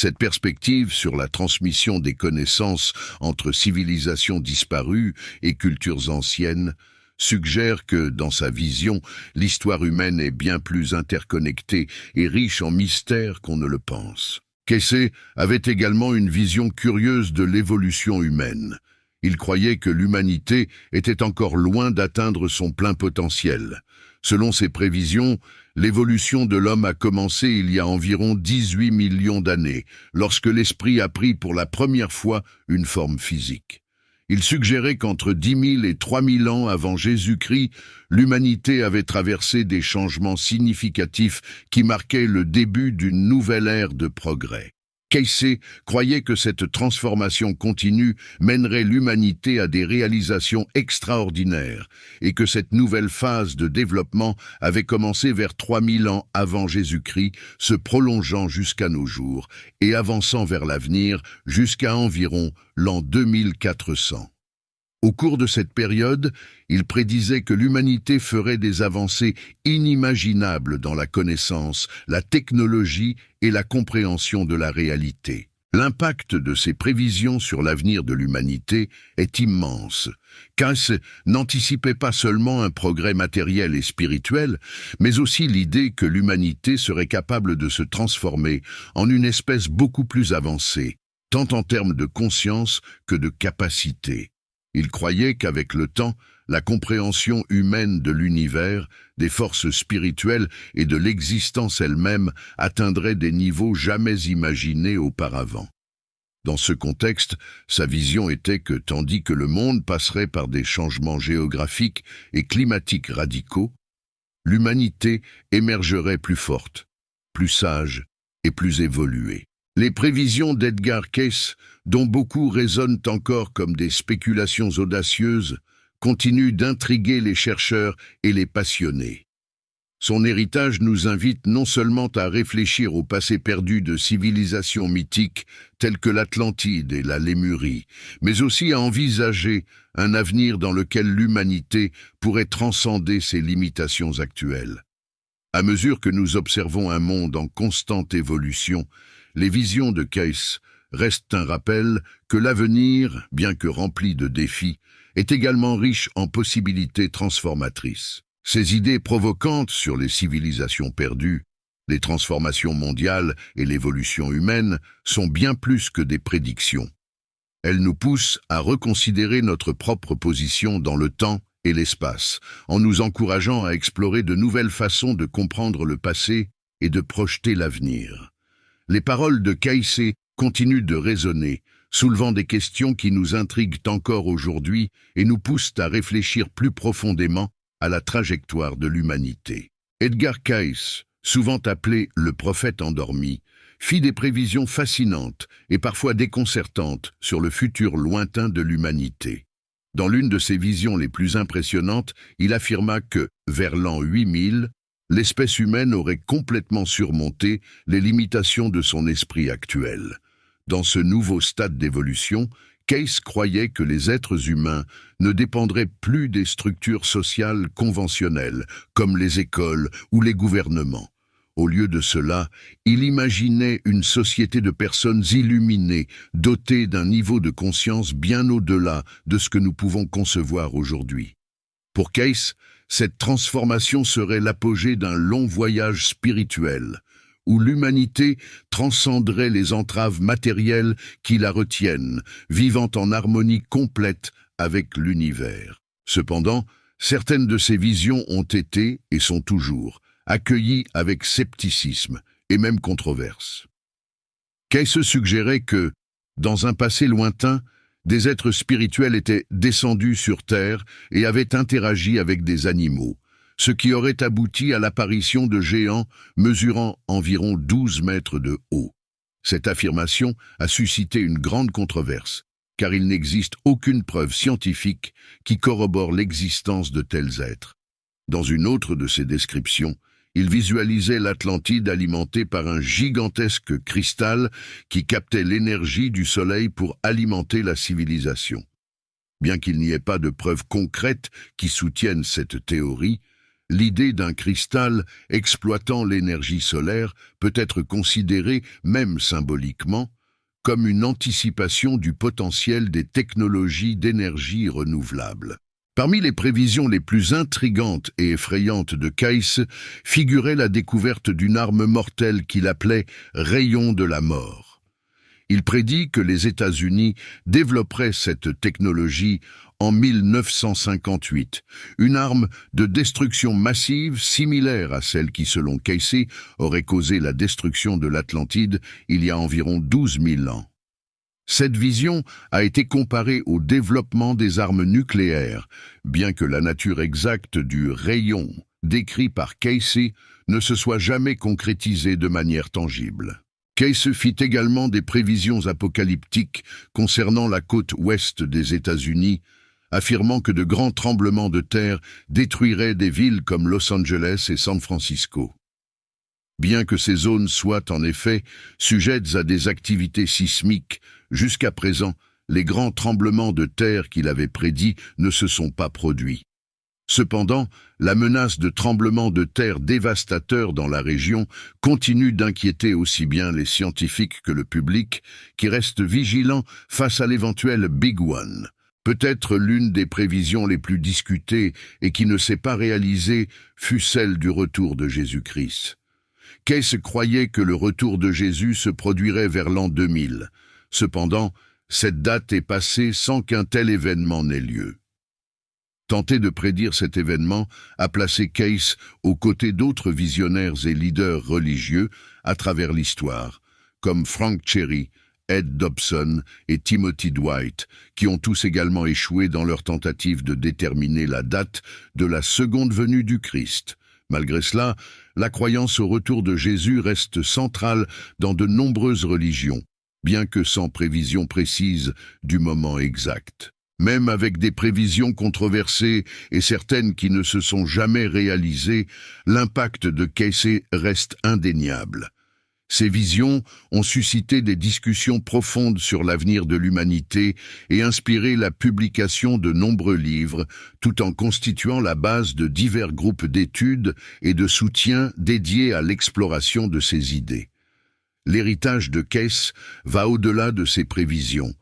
Cette perspective sur la transmission des connaissances entre civilisations disparues et cultures anciennes suggère que, dans sa vision, l'histoire humaine est bien plus interconnectée et riche en mystères qu'on ne le pense. Casey avait également une vision curieuse de l'évolution humaine. Il croyait que l'humanité était encore loin d'atteindre son plein potentiel. Selon ses prévisions, l'évolution de l'homme a commencé il y a environ 18 millions d'années, lorsque l'esprit a pris pour la première fois une forme physique. Il suggérait qu'entre 10 000 et 3 000 ans avant Jésus-Christ, l'humanité avait traversé des changements significatifs qui marquaient le début d'une nouvelle ère de progrès. Casey croyait que cette transformation continue mènerait l'humanité à des réalisations extraordinaires et que cette nouvelle phase de développement avait commencé vers 3000 ans avant Jésus-Christ, se prolongeant jusqu'à nos jours et avançant vers l'avenir jusqu'à environ l'an 2400. Au cours de cette période, il prédisait que l'humanité ferait des avancées inimaginables dans la connaissance, la technologie et la compréhension de la réalité. L'impact de ces prévisions sur l'avenir de l'humanité est immense. Cass n'anticipait pas seulement un progrès matériel et spirituel, mais aussi l'idée que l'humanité serait capable de se transformer en une espèce beaucoup plus avancée, tant en termes de conscience que de capacité. Il croyait qu'avec le temps, la compréhension humaine de l'univers, des forces spirituelles et de l'existence elle-même atteindrait des niveaux jamais imaginés auparavant. Dans ce contexte, sa vision était que tandis que le monde passerait par des changements géographiques et climatiques radicaux, l'humanité émergerait plus forte, plus sage et plus évoluée. Les prévisions d'Edgar Cayce, dont beaucoup résonnent encore comme des spéculations audacieuses, continuent d'intriguer les chercheurs et les passionnés. Son héritage nous invite non seulement à réfléchir au passé perdu de civilisations mythiques telles que l'Atlantide et la Lémurie, mais aussi à envisager un avenir dans lequel l'humanité pourrait transcender ses limitations actuelles. À mesure que nous observons un monde en constante évolution, les visions de Cayce restent un rappel que l'avenir, bien que rempli de défis, est également riche en possibilités transformatrices. Ces idées provocantes sur les civilisations perdues, les transformations mondiales et l'évolution humaine sont bien plus que des prédictions. Elles nous poussent à reconsidérer notre propre position dans le temps et l'espace, en nous encourageant à explorer de nouvelles façons de comprendre le passé et de projeter l'avenir. Les paroles de Cayce continuent de résonner, soulevant des questions qui nous intriguent encore aujourd'hui et nous poussent à réfléchir plus profondément à la trajectoire de l'humanité. Edgar Cayce, souvent appelé le prophète endormi, fit des prévisions fascinantes et parfois déconcertantes sur le futur lointain de l'humanité. Dans l'une de ses visions les plus impressionnantes, il affirma que, vers l'an 8000, l'espèce humaine aurait complètement surmonté les limitations de son esprit actuel. Dans ce nouveau stade d'évolution, Cayce croyait que les êtres humains ne dépendraient plus des structures sociales conventionnelles, comme les écoles ou les gouvernements. Au lieu de cela, il imaginait une société de personnes illuminées, dotées d'un niveau de conscience bien au-delà de ce que nous pouvons concevoir aujourd'hui. Pour Cayce, cette transformation serait l'apogée d'un long voyage spirituel, où l'humanité transcenderait les entraves matérielles qui la retiennent, vivant en harmonie complète avec l'univers. Cependant, certaines de ces visions ont été, et sont toujours, accueillies avec scepticisme et même controverse. Cayce suggérait que, dans un passé lointain, des êtres spirituels étaient descendus sur Terre et avaient interagi avec des animaux, ce qui aurait abouti à l'apparition de géants mesurant environ 12 mètres de haut. Cette affirmation a suscité une grande controverse, car il n'existe aucune preuve scientifique qui corrobore l'existence de tels êtres. Dans une autre de ses descriptions, il visualisait l'Atlantide alimentée par un gigantesque cristal qui captait l'énergie du Soleil pour alimenter la civilisation. Bien qu'il n'y ait pas de preuves concrètes qui soutiennent cette théorie, L'idée d'un cristal exploitant l'énergie solaire peut être considérée, même symboliquement, comme une anticipation du potentiel des technologies d'énergie renouvelable. Parmi les prévisions les plus intrigantes et effrayantes de Case figurait la découverte d'une arme mortelle qu'il appelait « rayon de la mort ». Il prédit que les États-Unis développeraient cette technologie en 1958, une arme de destruction massive similaire à celle qui, selon Casey, aurait causé la destruction de l'Atlantide il y a environ 12 000 ans. Cette vision a été comparée au développement des armes nucléaires, bien que la nature exacte du rayon décrit par Casey ne se soit jamais concrétisée de manière tangible. Casey fit également des prévisions apocalyptiques concernant la côte ouest des États-Unis, affirmant que de grands tremblements de terre détruiraient des villes comme Los Angeles et San Francisco. Bien que ces zones soient en effet sujettes à des activités sismiques, jusqu'à présent, les grands tremblements de terre qu'il avait prédits ne se sont pas produits. Cependant, la menace de tremblements de terre dévastateurs dans la région continue d'inquiéter aussi bien les scientifiques que le public, qui restent vigilants face à l'éventuel Big One. Peut-être l'une des prévisions les plus discutées et qui ne s'est pas réalisée fut celle du retour de Jésus-Christ. Case croyait que le retour de Jésus se produirait vers l'an 2000. Cependant, cette date est passée sans qu'un tel événement n'ait lieu. Tenter de prédire cet événement a placé Case aux côtés d'autres visionnaires et leaders religieux à travers l'histoire, comme Frank Cherry, Ed Dobson et Timothy Dwight, qui ont tous également échoué dans leur tentative de déterminer la date de la seconde venue du Christ. Malgré cela, la croyance au retour de Jésus reste centrale dans de nombreuses religions, bien que sans prévision précise du moment exact. Même avec des prévisions controversées et certaines qui ne se sont jamais réalisées, l'impact de Casey reste indéniable. Ces visions ont suscité des discussions profondes sur l'avenir de l'humanité et inspiré la publication de nombreux livres, tout en constituant la base de divers groupes d'études et de soutien dédiés à l'exploration de ces idées. L'héritage de Case va au-delà de ces prévisions.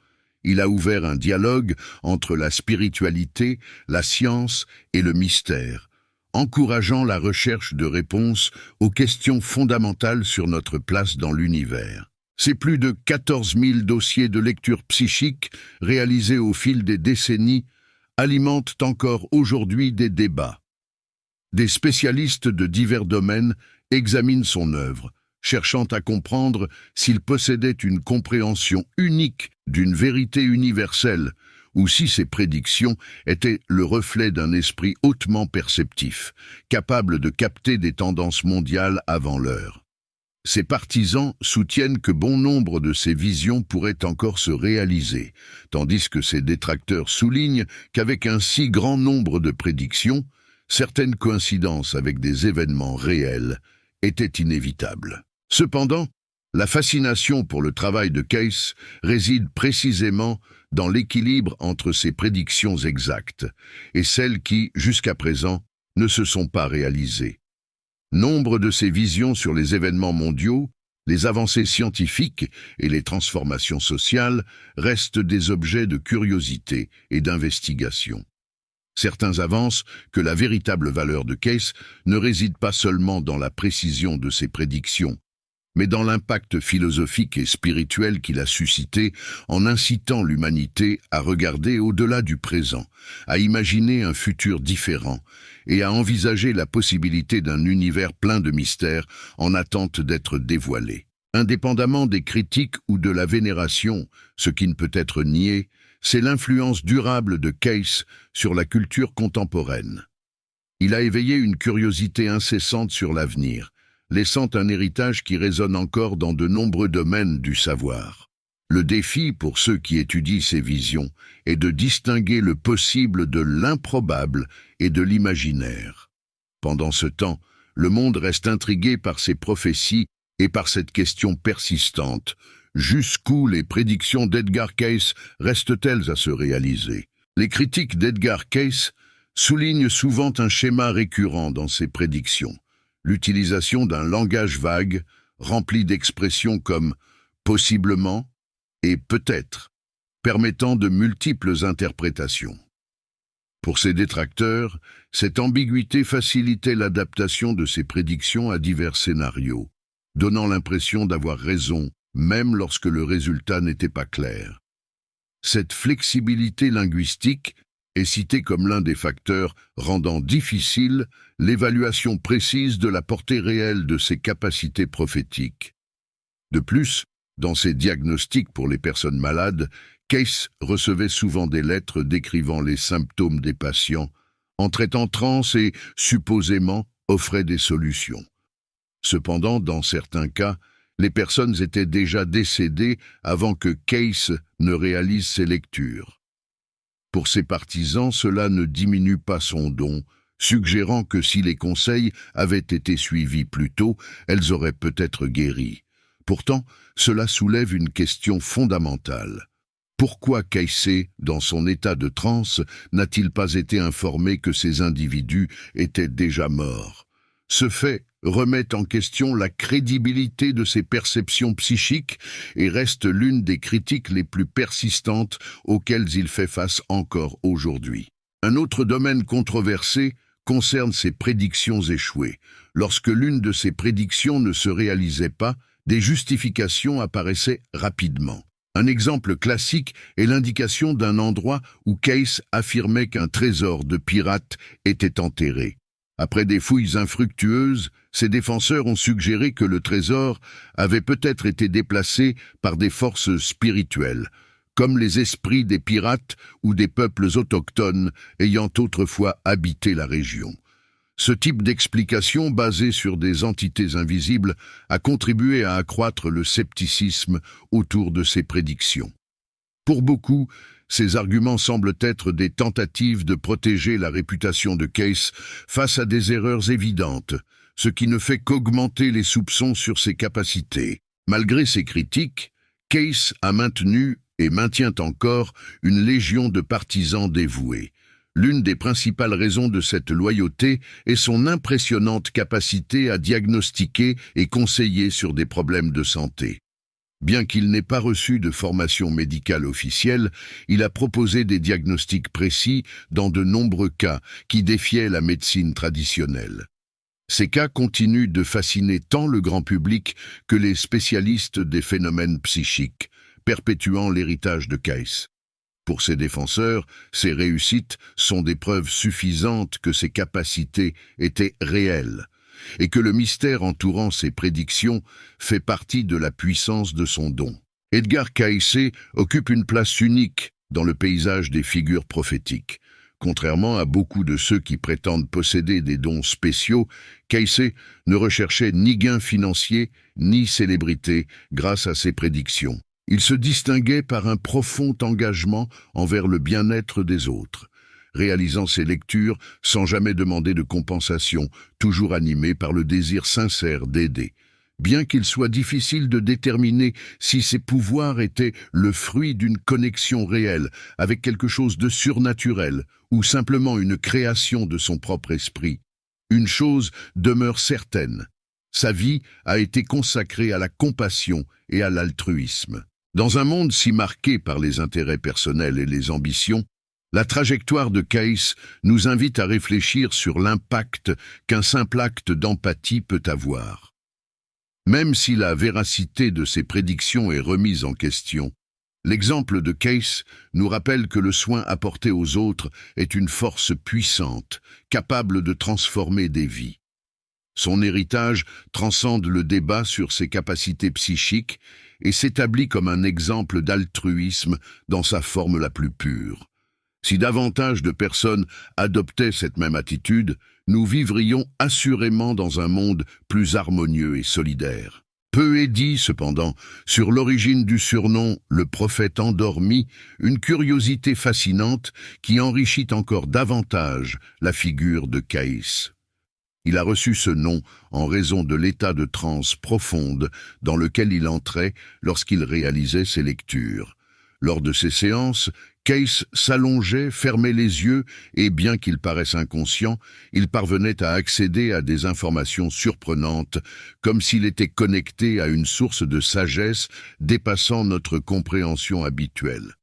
Il a ouvert un dialogue entre la spiritualité, la science et le mystère, encourageant la recherche de réponses aux questions fondamentales sur notre place dans l'univers. Ces plus de 14 000 dossiers de lecture psychique réalisés au fil des décennies alimentent encore aujourd'hui des débats. Des spécialistes de divers domaines examinent son œuvre, cherchant à comprendre s'il possédait une compréhension unique d'une vérité universelle, ou si ses prédictions étaient le reflet d'un esprit hautement perceptif, capable de capter des tendances mondiales avant l'heure. Ses partisans soutiennent que bon nombre de ses visions pourraient encore se réaliser, tandis que ses détracteurs soulignent qu'avec un si grand nombre de prédictions, certaines coïncidences avec des événements réels étaient inévitables. Cependant, la fascination pour le travail de Case réside précisément dans l'équilibre entre ses prédictions exactes et celles qui, jusqu'à présent, ne se sont pas réalisées. Nombre de ses visions sur les événements mondiaux, les avancées scientifiques et les transformations sociales restent des objets de curiosité et d'investigation. Certains avancent que la véritable valeur de Case ne réside pas seulement dans la précision de ses prédictions, mais dans l'impact philosophique et spirituel qu'il a suscité en incitant l'humanité à regarder au-delà du présent, à imaginer un futur différent et à envisager la possibilité d'un univers plein de mystères en attente d'être dévoilé. Indépendamment des critiques ou de la vénération, ce qui ne peut être nié, c'est l'influence durable de Case sur la culture contemporaine. Il a éveillé une curiosité incessante sur l'avenir, laissant un héritage qui résonne encore dans de nombreux domaines du savoir. Le défi pour ceux qui étudient ces visions est de distinguer le possible de l'improbable et de l'imaginaire. Pendant ce temps, le monde reste intrigué par ces prophéties et par cette question persistante. Jusqu'où les prédictions d'Edgar Cayce restent-elles à se réaliser? Les critiques d'Edgar Cayce souligne souvent un schéma récurrent dans ses prédictions, l'utilisation d'un langage vague, rempli d'expressions comme « possiblement » et « peut-être », permettant de multiples interprétations. Pour ses détracteurs, cette ambiguïté facilitait l'adaptation de ses prédictions à divers scénarios, donnant l'impression d'avoir raison, même lorsque le résultat n'était pas clair. Cette flexibilité linguistique est citée comme l'un des facteurs rendant difficile l'évaluation précise de la portée réelle de ses capacités prophétiques. De plus, dans ses diagnostics pour les personnes malades, Case recevait souvent des lettres décrivant les symptômes des patients, entrait en transe et, supposément, offrait des solutions. Cependant, dans certains cas, les personnes étaient déjà décédées avant que Case ne réalise ses lectures. Pour ses partisans, cela ne diminue pas son don, suggérant que si les conseils avaient été suivis plus tôt, elles auraient peut-être guéri. Pourtant, cela soulève une question fondamentale. Pourquoi Case, dans son état de transe, n'a-t-il pas été informé que ces individus étaient déjà morts? Ce fait remet en question la crédibilité de ses perceptions psychiques et reste l'une des critiques les plus persistantes auxquelles il fait face encore aujourd'hui. Un autre domaine controversé concerne ses prédictions échouées. Lorsque l'une de ses prédictions ne se réalisait pas, des justifications apparaissaient rapidement. Un exemple classique est l'indication d'un endroit où Case affirmait qu'un trésor de pirates était enterré. Après des fouilles infructueuses, ses défenseurs ont suggéré que le trésor avait peut-être été déplacé par des forces spirituelles, comme les esprits des pirates ou des peuples autochtones ayant autrefois habité la région. Ce type d'explication, basée sur des entités invisibles, a contribué à accroître le scepticisme autour de ces prédictions. Pour beaucoup, ces arguments semblent être des tentatives de protéger la réputation de Case face à des erreurs évidentes, ce qui ne fait qu'augmenter les soupçons sur ses capacités. Malgré ces critiques, Case a maintenu et maintient encore une légion de partisans dévoués. L'une des principales raisons de cette loyauté est son impressionnante capacité à diagnostiquer et conseiller sur des problèmes de santé. Bien qu'il n'ait pas reçu de formation médicale officielle, il a proposé des diagnostics précis dans de nombreux cas qui défiaient la médecine traditionnelle. Ces cas continuent de fasciner tant le grand public que les spécialistes des phénomènes psychiques, perpétuant l'héritage de Case. Pour ses défenseurs, ces réussites sont des preuves suffisantes que ses capacités étaient réelles, et que le mystère entourant ses prédictions fait partie de la puissance de son don. Edgar Cayce occupe une place unique dans le paysage des figures prophétiques. Contrairement à beaucoup de ceux qui prétendent posséder des dons spéciaux, Cayce ne recherchait ni gain financier ni célébrité grâce à ses prédictions. Il se distinguait par un profond engagement envers le bien-être des autres, réalisant ses lectures sans jamais demander de compensation, toujours animé par le désir sincère d'aider. Bien qu'il soit difficile de déterminer si ses pouvoirs étaient le fruit d'une connexion réelle avec quelque chose de surnaturel ou simplement une création de son propre esprit, une chose demeure certaine. Sa vie a été consacrée à la compassion et à l'altruisme. Dans un monde si marqué par les intérêts personnels et les ambitions, la trajectoire de Case nous invite à réfléchir sur l'impact qu'un simple acte d'empathie peut avoir. Même si la véracité de ses prédictions est remise en question, l'exemple de Case nous rappelle que le soin apporté aux autres est une force puissante, capable de transformer des vies. Son héritage transcende le débat sur ses capacités psychiques et s'établit comme un exemple d'altruisme dans sa forme la plus pure. Si davantage de personnes adoptaient cette même attitude, nous vivrions assurément dans un monde plus harmonieux et solidaire. Peu est dit, cependant, sur l'origine du surnom « le prophète endormi », une curiosité fascinante qui enrichit encore davantage la figure de Cayce. Il a reçu ce nom en raison de l'état de transe profonde dans lequel il entrait lorsqu'il réalisait ses lectures. Lors de ces séances, Case s'allongeait, fermait les yeux, et bien qu'il paraisse inconscient, il parvenait à accéder à des informations surprenantes, comme s'il était connecté à une source de sagesse dépassant notre compréhension habituelle.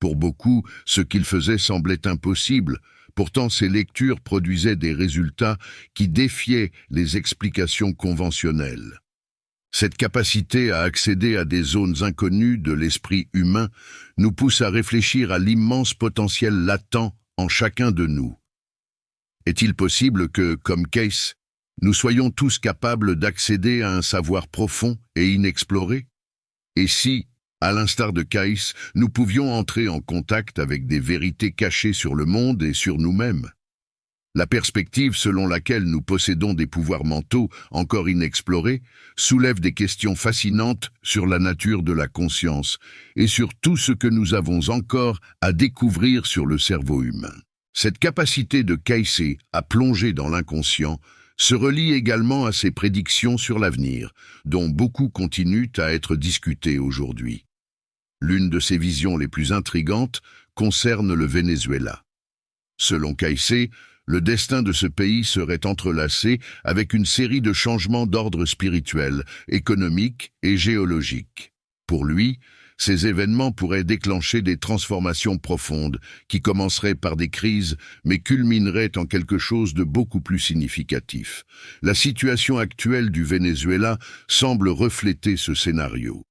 Pour beaucoup, ce qu'il faisait semblait impossible. Pourtant, ses lectures produisaient des résultats qui défiaient les explications conventionnelles. Cette capacité à accéder à des zones inconnues de l'esprit humain nous pousse à réfléchir à l'immense potentiel latent en chacun de nous. Est-il possible que, comme Case, nous soyons tous capables d'accéder à un savoir profond et inexploré? Et si, à l'instar de Case, nous pouvions entrer en contact avec des vérités cachées sur le monde et sur nous-mêmes? La perspective selon laquelle nous possédons des pouvoirs mentaux encore inexplorés soulève des questions fascinantes sur la nature de la conscience et sur tout ce que nous avons encore à découvrir sur le cerveau humain. Cette capacité de Case à plonger dans l'inconscient se relie également à ses prédictions sur l'avenir, dont beaucoup continuent à être discutées aujourd'hui. L'une de ses visions les plus intrigantes concerne le Venezuela. Selon Case, le destin de ce pays serait entrelacé avec une série de changements d'ordre spirituel, économique et géologique. Pour lui, ces événements pourraient déclencher des transformations profondes qui commenceraient par des crises mais culmineraient en quelque chose de beaucoup plus significatif. La situation actuelle du Venezuela semble refléter ce scénario.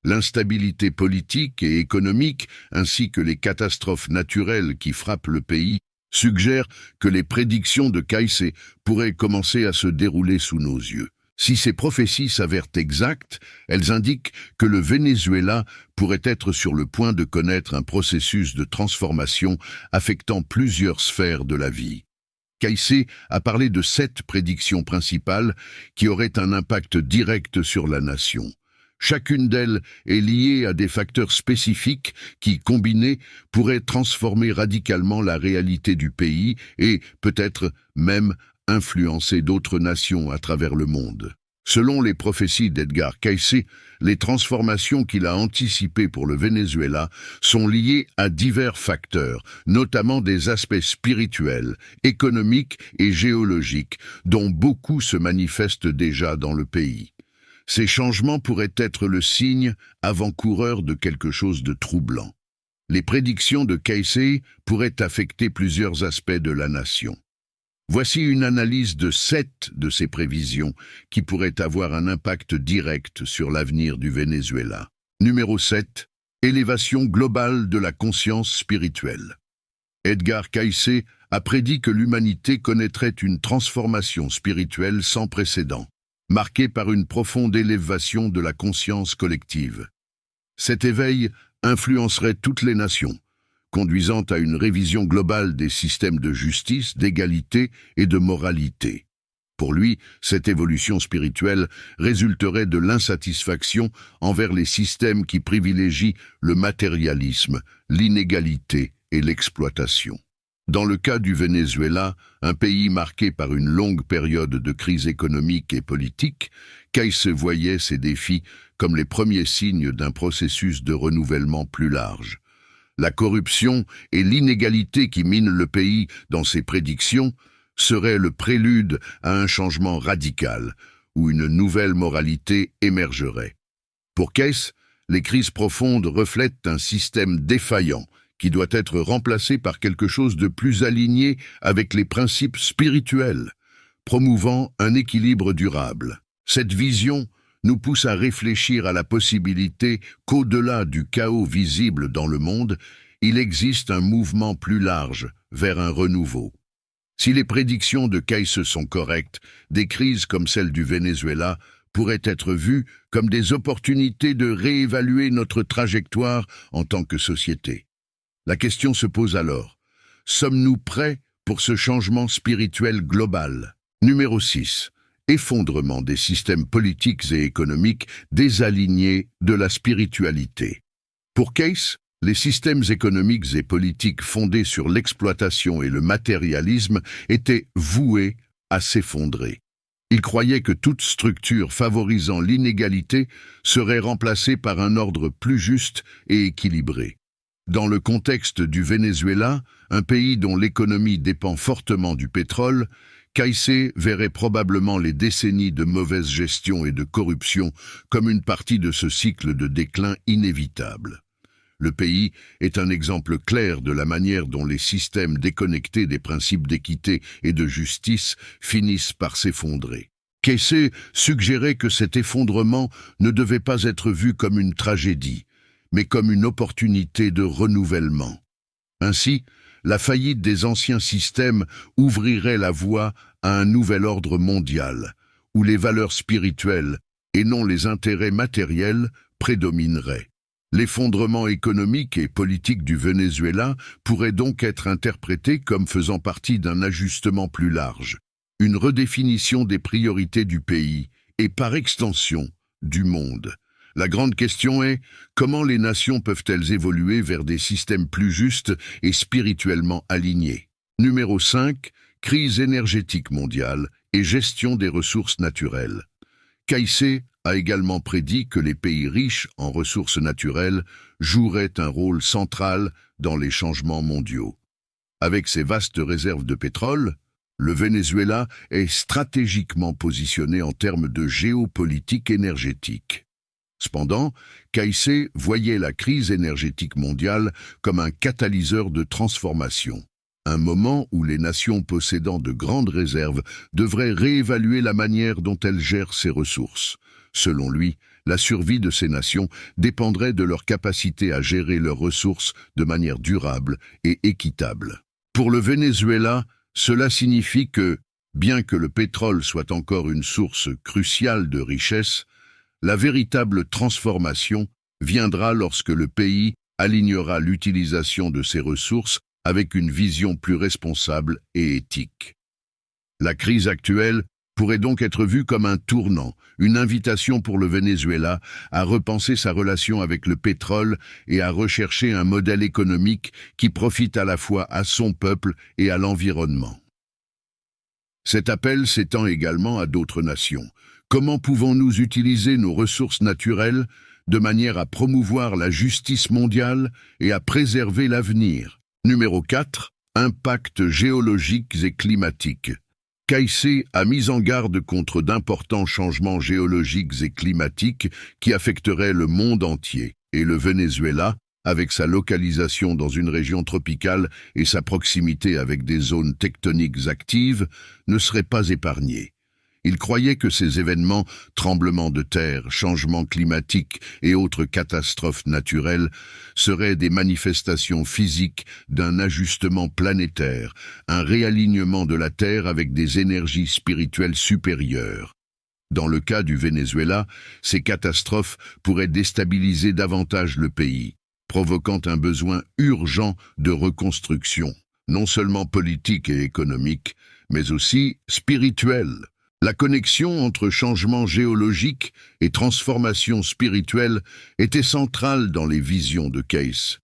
L'instabilité politique et économique ainsi que les catastrophes naturelles qui frappent le pays suggère que les prédictions de Case pourraient commencer à se dérouler sous nos yeux. Si ces prophéties s'avèrent exactes, elles indiquent que le Venezuela pourrait être sur le point de connaître un processus de transformation affectant plusieurs sphères de la vie. Case a parlé de 7 prédictions principales qui auraient un impact direct sur la nation. Chacune d'elles est liée à des facteurs spécifiques qui, combinés, pourraient transformer radicalement la réalité du pays et, peut-être même, influencer d'autres nations à travers le monde. Selon les prophéties d'Edgar Cayce, les transformations qu'il a anticipées pour le Venezuela sont liées à divers facteurs, notamment des aspects spirituels, économiques et géologiques, dont beaucoup se manifestent déjà dans le pays. Ces changements pourraient être le signe avant-coureur de quelque chose de troublant. Les prédictions de Cayce pourraient affecter plusieurs aspects de la nation. Voici une analyse de 7 de ces prévisions qui pourraient avoir un impact direct sur l'avenir du Venezuela. Numéro 7. Élévation globale de la conscience spirituelle. Edgar Cayce a prédit que l'humanité connaîtrait une transformation spirituelle sans précédent, marquée par une profonde élévation de la conscience collective. Cet éveil influencerait toutes les nations, conduisant à une révision globale des systèmes de justice, d'égalité et de moralité. Pour lui, cette évolution spirituelle résulterait de l'insatisfaction envers les systèmes qui privilégient le matérialisme, l'inégalité et l'exploitation. Dans le cas du Venezuela, un pays marqué par une longue période de crise économique et politique, Cayce voyait ces défis comme les premiers signes d'un processus de renouvellement plus large. La corruption et l'inégalité qui minent le pays dans ses prédictions seraient le prélude à un changement radical, où une nouvelle moralité émergerait. Pour Cayce, les crises profondes reflètent un système défaillant, qui doit être remplacé par quelque chose de plus aligné avec les principes spirituels, promouvant un équilibre durable. Cette vision nous pousse à réfléchir à la possibilité qu'au-delà du chaos visible dans le monde, il existe un mouvement plus large vers un renouveau. Si les prédictions de Cayce sont correctes, des crises comme celle du Venezuela pourraient être vues comme des opportunités de réévaluer notre trajectoire en tant que société. La question se pose alors, sommes-nous prêts pour ce changement spirituel global? Numéro 6. Effondrement des systèmes politiques et économiques désalignés de la spiritualité. Pour Cayce, les systèmes économiques et politiques fondés sur l'exploitation et le matérialisme étaient voués à s'effondrer. Il croyait que toute structure favorisant l'inégalité serait remplacée par un ordre plus juste et équilibré. Dans le contexte du Venezuela, un pays dont l'économie dépend fortement du pétrole, Cayce verrait probablement les décennies de mauvaise gestion et de corruption comme une partie de ce cycle de déclin inévitable. Le pays est un exemple clair de la manière dont les systèmes déconnectés des principes d'équité et de justice finissent par s'effondrer. Cayce suggérait que cet effondrement ne devait pas être vu comme une tragédie, mais comme une opportunité de renouvellement. Ainsi, la faillite des anciens systèmes ouvrirait la voie à un nouvel ordre mondial, où les valeurs spirituelles, et non les intérêts matériels, prédomineraient. L'effondrement économique et politique du Venezuela pourrait donc être interprété comme faisant partie d'un ajustement plus large, une redéfinition des priorités du pays et, par extension, du monde. La grande question est, comment les nations peuvent-elles évoluer vers des systèmes plus justes et spirituellement alignés? Numéro 5. Crise énergétique mondiale et gestion des ressources naturelles. Cayce a également prédit que les pays riches en ressources naturelles joueraient un rôle central dans les changements mondiaux. Avec ses vastes réserves de pétrole, le Venezuela est stratégiquement positionné en termes de géopolitique énergétique. Cependant, Cayce voyait la crise énergétique mondiale comme un catalyseur de transformation, un moment où les nations possédant de grandes réserves devraient réévaluer la manière dont elles gèrent ces ressources. Selon lui, la survie de ces nations dépendrait de leur capacité à gérer leurs ressources de manière durable et équitable. Pour le Venezuela, cela signifie que, bien que le pétrole soit encore une source cruciale de richesse, la véritable transformation viendra lorsque le pays alignera l'utilisation de ses ressources avec une vision plus responsable et éthique. La crise actuelle pourrait donc être vue comme un tournant, une invitation pour le Venezuela à repenser sa relation avec le pétrole et à rechercher un modèle économique qui profite à la fois à son peuple et à l'environnement. Cet appel s'étend également à d'autres nations. Comment pouvons-nous utiliser nos ressources naturelles de manière à promouvoir la justice mondiale et à préserver l'avenir? Numéro 4. Impacts géologiques et climatiques. Cayce a mis en garde contre d'importants changements géologiques et climatiques qui affecteraient le monde entier, et le Venezuela, avec sa localisation dans une région tropicale et sa proximité avec des zones tectoniques actives, ne serait pas épargné. Il croyait que ces événements, tremblements de terre, changements climatiques et autres catastrophes naturelles, seraient des manifestations physiques d'un ajustement planétaire, un réalignement de la Terre avec des énergies spirituelles supérieures. Dans le cas du Venezuela, ces catastrophes pourraient déstabiliser davantage le pays, provoquant un besoin urgent de reconstruction, non seulement politique et économique, mais aussi spirituelle. La connexion entre changement géologique et transformation spirituelle était centrale dans les visions de Cayce.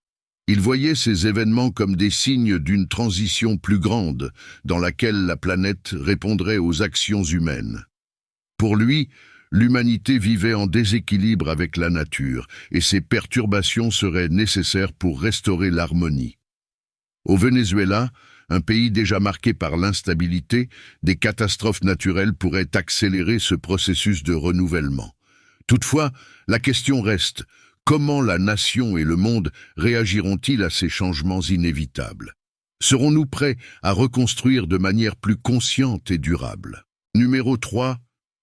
Il voyait ces événements comme des signes d'une transition plus grande, dans laquelle la planète répondrait aux actions humaines. Pour lui, l'humanité vivait en déséquilibre avec la nature, et ces perturbations seraient nécessaires pour restaurer l'harmonie. Au Venezuela, un pays déjà marqué par l'instabilité, des catastrophes naturelles pourraient accélérer ce processus de renouvellement. Toutefois, la question reste, comment la nation et le monde réagiront-ils à ces changements inévitables? Serons-nous prêts à reconstruire de manière plus consciente et durable? Numéro 3.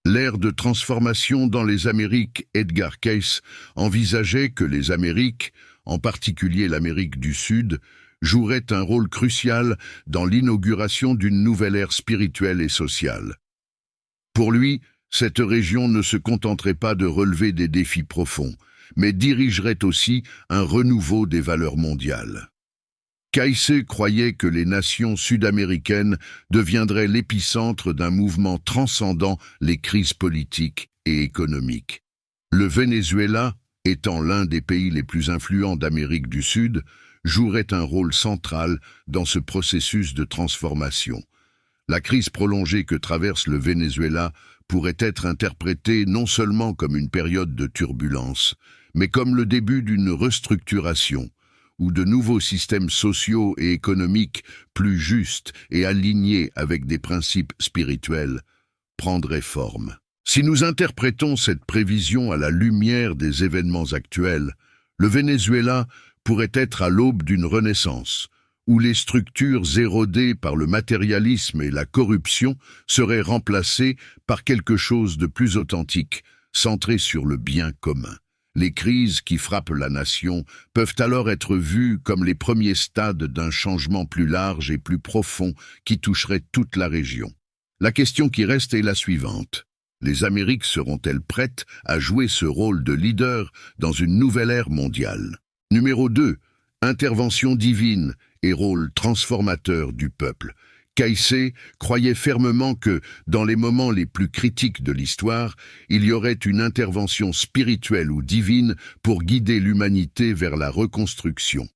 L'ère de transformation dans les Amériques. Edgar Cayce envisageait que les Amériques, en particulier l'Amérique du Sud, jouerait un rôle crucial dans l'inauguration d'une nouvelle ère spirituelle et sociale. Pour lui, cette région ne se contenterait pas de relever des défis profonds, mais dirigerait aussi un renouveau des valeurs mondiales. Cayce croyait que les nations sud-américaines deviendraient l'épicentre d'un mouvement transcendant les crises politiques et économiques. Le Venezuela, étant l'un des pays les plus influents d'Amérique du Sud, jouerait un rôle central dans ce processus de transformation. La crise prolongée que traverse le Venezuela pourrait être interprétée non seulement comme une période de turbulence, mais comme le début d'une restructuration, où de nouveaux systèmes sociaux et économiques plus justes et alignés avec des principes spirituels prendraient forme. Si nous interprétons cette prévision à la lumière des événements actuels, le Venezuela pourrait être à l'aube d'une renaissance, où les structures érodées par le matérialisme et la corruption seraient remplacées par quelque chose de plus authentique, centré sur le bien commun. Les crises qui frappent la nation peuvent alors être vues comme les premiers stades d'un changement plus large et plus profond qui toucherait toute la région. La question qui reste est la suivante. Les Amériques seront-elles prêtes à jouer ce rôle de leader dans une nouvelle ère mondiale? Numéro 2. Intervention divine et rôle transformateur du peuple. Caïssé croyait fermement que, dans les moments les plus critiques de l'histoire, il y aurait une intervention spirituelle ou divine pour guider l'humanité vers la reconstruction.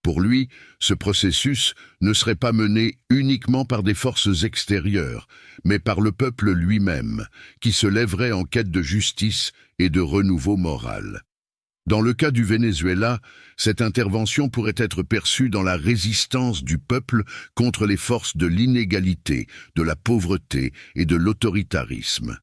Pour lui, ce processus ne serait pas mené uniquement par des forces extérieures, mais par le peuple lui-même, qui se lèverait en quête de justice et de renouveau moral. Dans le cas du Venezuela, cette intervention pourrait être perçue dans la résistance du peuple contre les forces de l'inégalité, de la pauvreté et de l'autoritarisme.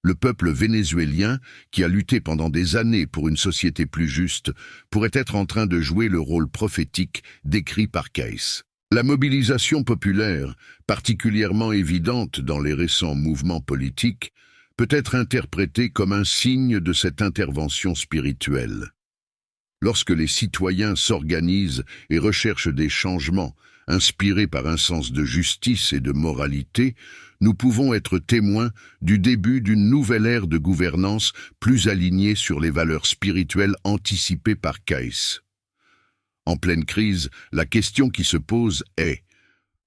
Le peuple vénézuélien, qui a lutté pendant des années pour une société plus juste, pourrait être en train de jouer le rôle prophétique décrit par Case. La mobilisation populaire, particulièrement évidente dans les récents mouvements politiques, peut être interprétée comme un signe de cette intervention spirituelle. Lorsque les citoyens s'organisent et recherchent des changements inspirés par un sens de justice et de moralité, nous pouvons être témoins du début d'une nouvelle ère de gouvernance plus alignée sur les valeurs spirituelles anticipées par Case. En pleine crise, la question qui se pose est: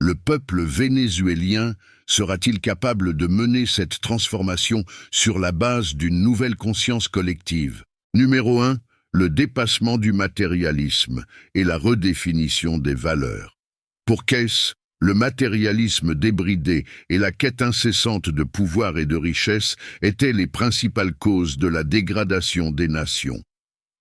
le peuple vénézuélien sera-t-il capable de mener cette transformation sur la base d'une nouvelle conscience collective? Numéro 1. Le dépassement du matérialisme et la redéfinition des valeurs. Pour Case, le matérialisme débridé et la quête incessante de pouvoir et de richesse étaient les principales causes de la dégradation des nations.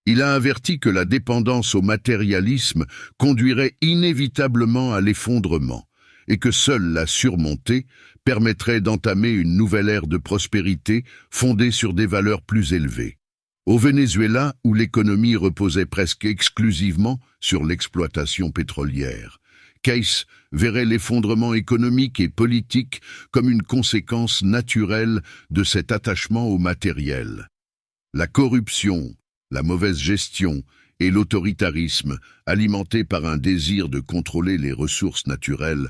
Il a averti que la dépendance au matérialisme conduirait inévitablement à l'effondrement, et que seule la surmontée permettrait d'entamer une nouvelle ère de prospérité fondée sur des valeurs plus élevées. Au Venezuela, où l'économie reposait presque exclusivement sur l'exploitation pétrolière, Case verrait l'effondrement économique et politique comme une conséquence naturelle de cet attachement au matériel. La corruption, la mauvaise gestion et l'autoritarisme, alimentés par un désir de contrôler les ressources naturelles,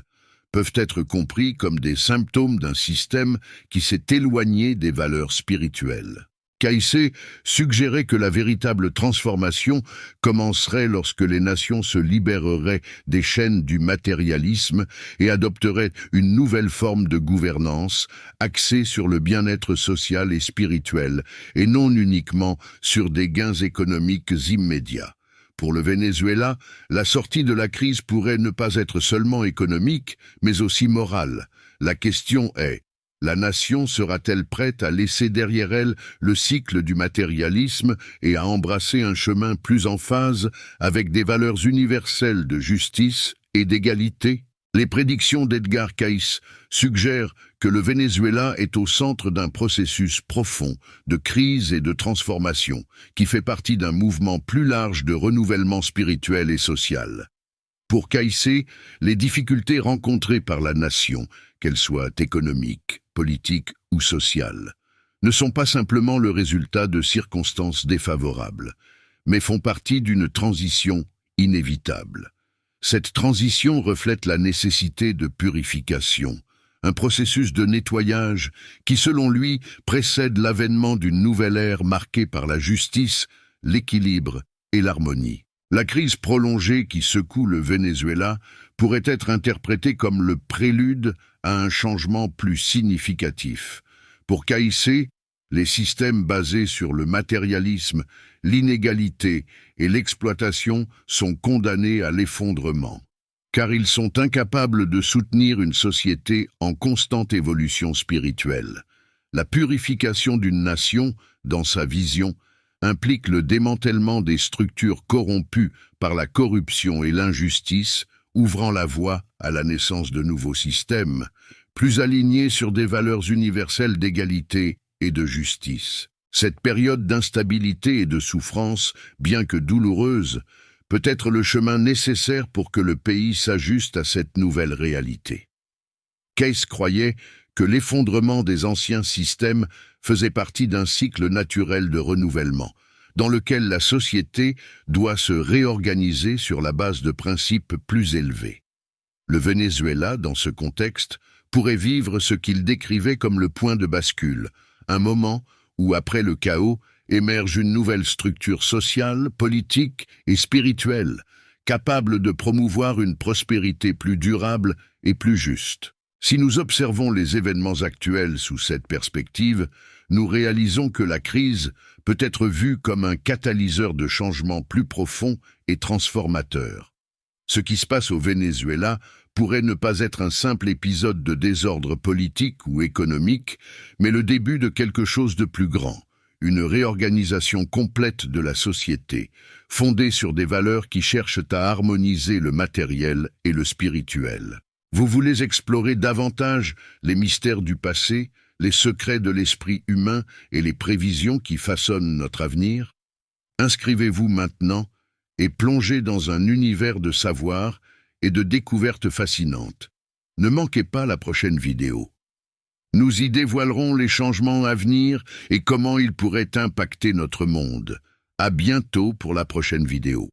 peuvent être compris comme des symptômes d'un système qui s'est éloigné des valeurs spirituelles. Caïssé suggérait que la véritable transformation commencerait lorsque les nations se libéreraient des chaînes du matérialisme et adopteraient une nouvelle forme de gouvernance axée sur le bien-être social et spirituel, et non uniquement sur des gains économiques immédiats. Pour le Venezuela, la sortie de la crise pourrait ne pas être seulement économique, mais aussi morale. La question est: la nation sera-t-elle prête à laisser derrière elle le cycle du matérialisme et à embrasser un chemin plus en phase avec des valeurs universelles de justice et d'égalité? Les prédictions d'Edgar Cayce suggèrent que le Venezuela est au centre d'un processus profond de crise et de transformation qui fait partie d'un mouvement plus large de renouvellement spirituel et social. Pour Caïssé, les difficultés rencontrées par la nation, qu'elles soient économiques, politiques ou sociales, ne sont pas simplement le résultat de circonstances défavorables, mais font partie d'une transition inévitable. Cette transition reflète la nécessité de purification, un processus de nettoyage qui, selon lui, précède l'avènement d'une nouvelle ère marquée par la justice, l'équilibre et l'harmonie. La crise prolongée qui secoue le Venezuela pourrait être interprétée comme le prélude à un changement plus significatif. Pour Caïssé, les systèmes basés sur le matérialisme, l'inégalité et l'exploitation sont condamnés à l'effondrement, car ils sont incapables de soutenir une société en constante évolution spirituelle. La purification d'une nation, dans sa vision, implique le démantèlement des structures corrompues par la corruption et l'injustice, ouvrant la voie à la naissance de nouveaux systèmes, plus alignés sur des valeurs universelles d'égalité et de justice. Cette période d'instabilité et de souffrance, bien que douloureuse, peut être le chemin nécessaire pour que le pays s'ajuste à cette nouvelle réalité. Keynes croyait que l'effondrement des anciens systèmes faisait partie d'un cycle naturel de renouvellement, dans lequel la société doit se réorganiser sur la base de principes plus élevés. Le Venezuela, dans ce contexte, pourrait vivre ce qu'il décrivait comme le point de bascule, un moment où, après le chaos, émerge une nouvelle structure sociale, politique et spirituelle, capable de promouvoir une prospérité plus durable et plus juste. Si nous observons les événements actuels sous cette perspective, nous réalisons que la crise peut être vue comme un catalyseur de changements plus profonds et transformateurs. Ce qui se passe au Venezuela pourrait ne pas être un simple épisode de désordre politique ou économique, mais le début de quelque chose de plus grand, une réorganisation complète de la société, fondée sur des valeurs qui cherchent à harmoniser le matériel et le spirituel. Vous voulez explorer davantage les mystères du passé, les secrets de l'esprit humain et les prévisions qui façonnent notre avenir? Inscrivez-vous maintenant et plongez dans un univers de savoir et de découvertes fascinantes. Ne manquez pas la prochaine vidéo. Nous y dévoilerons les changements à venir et comment ils pourraient impacter notre monde. À bientôt pour la prochaine vidéo.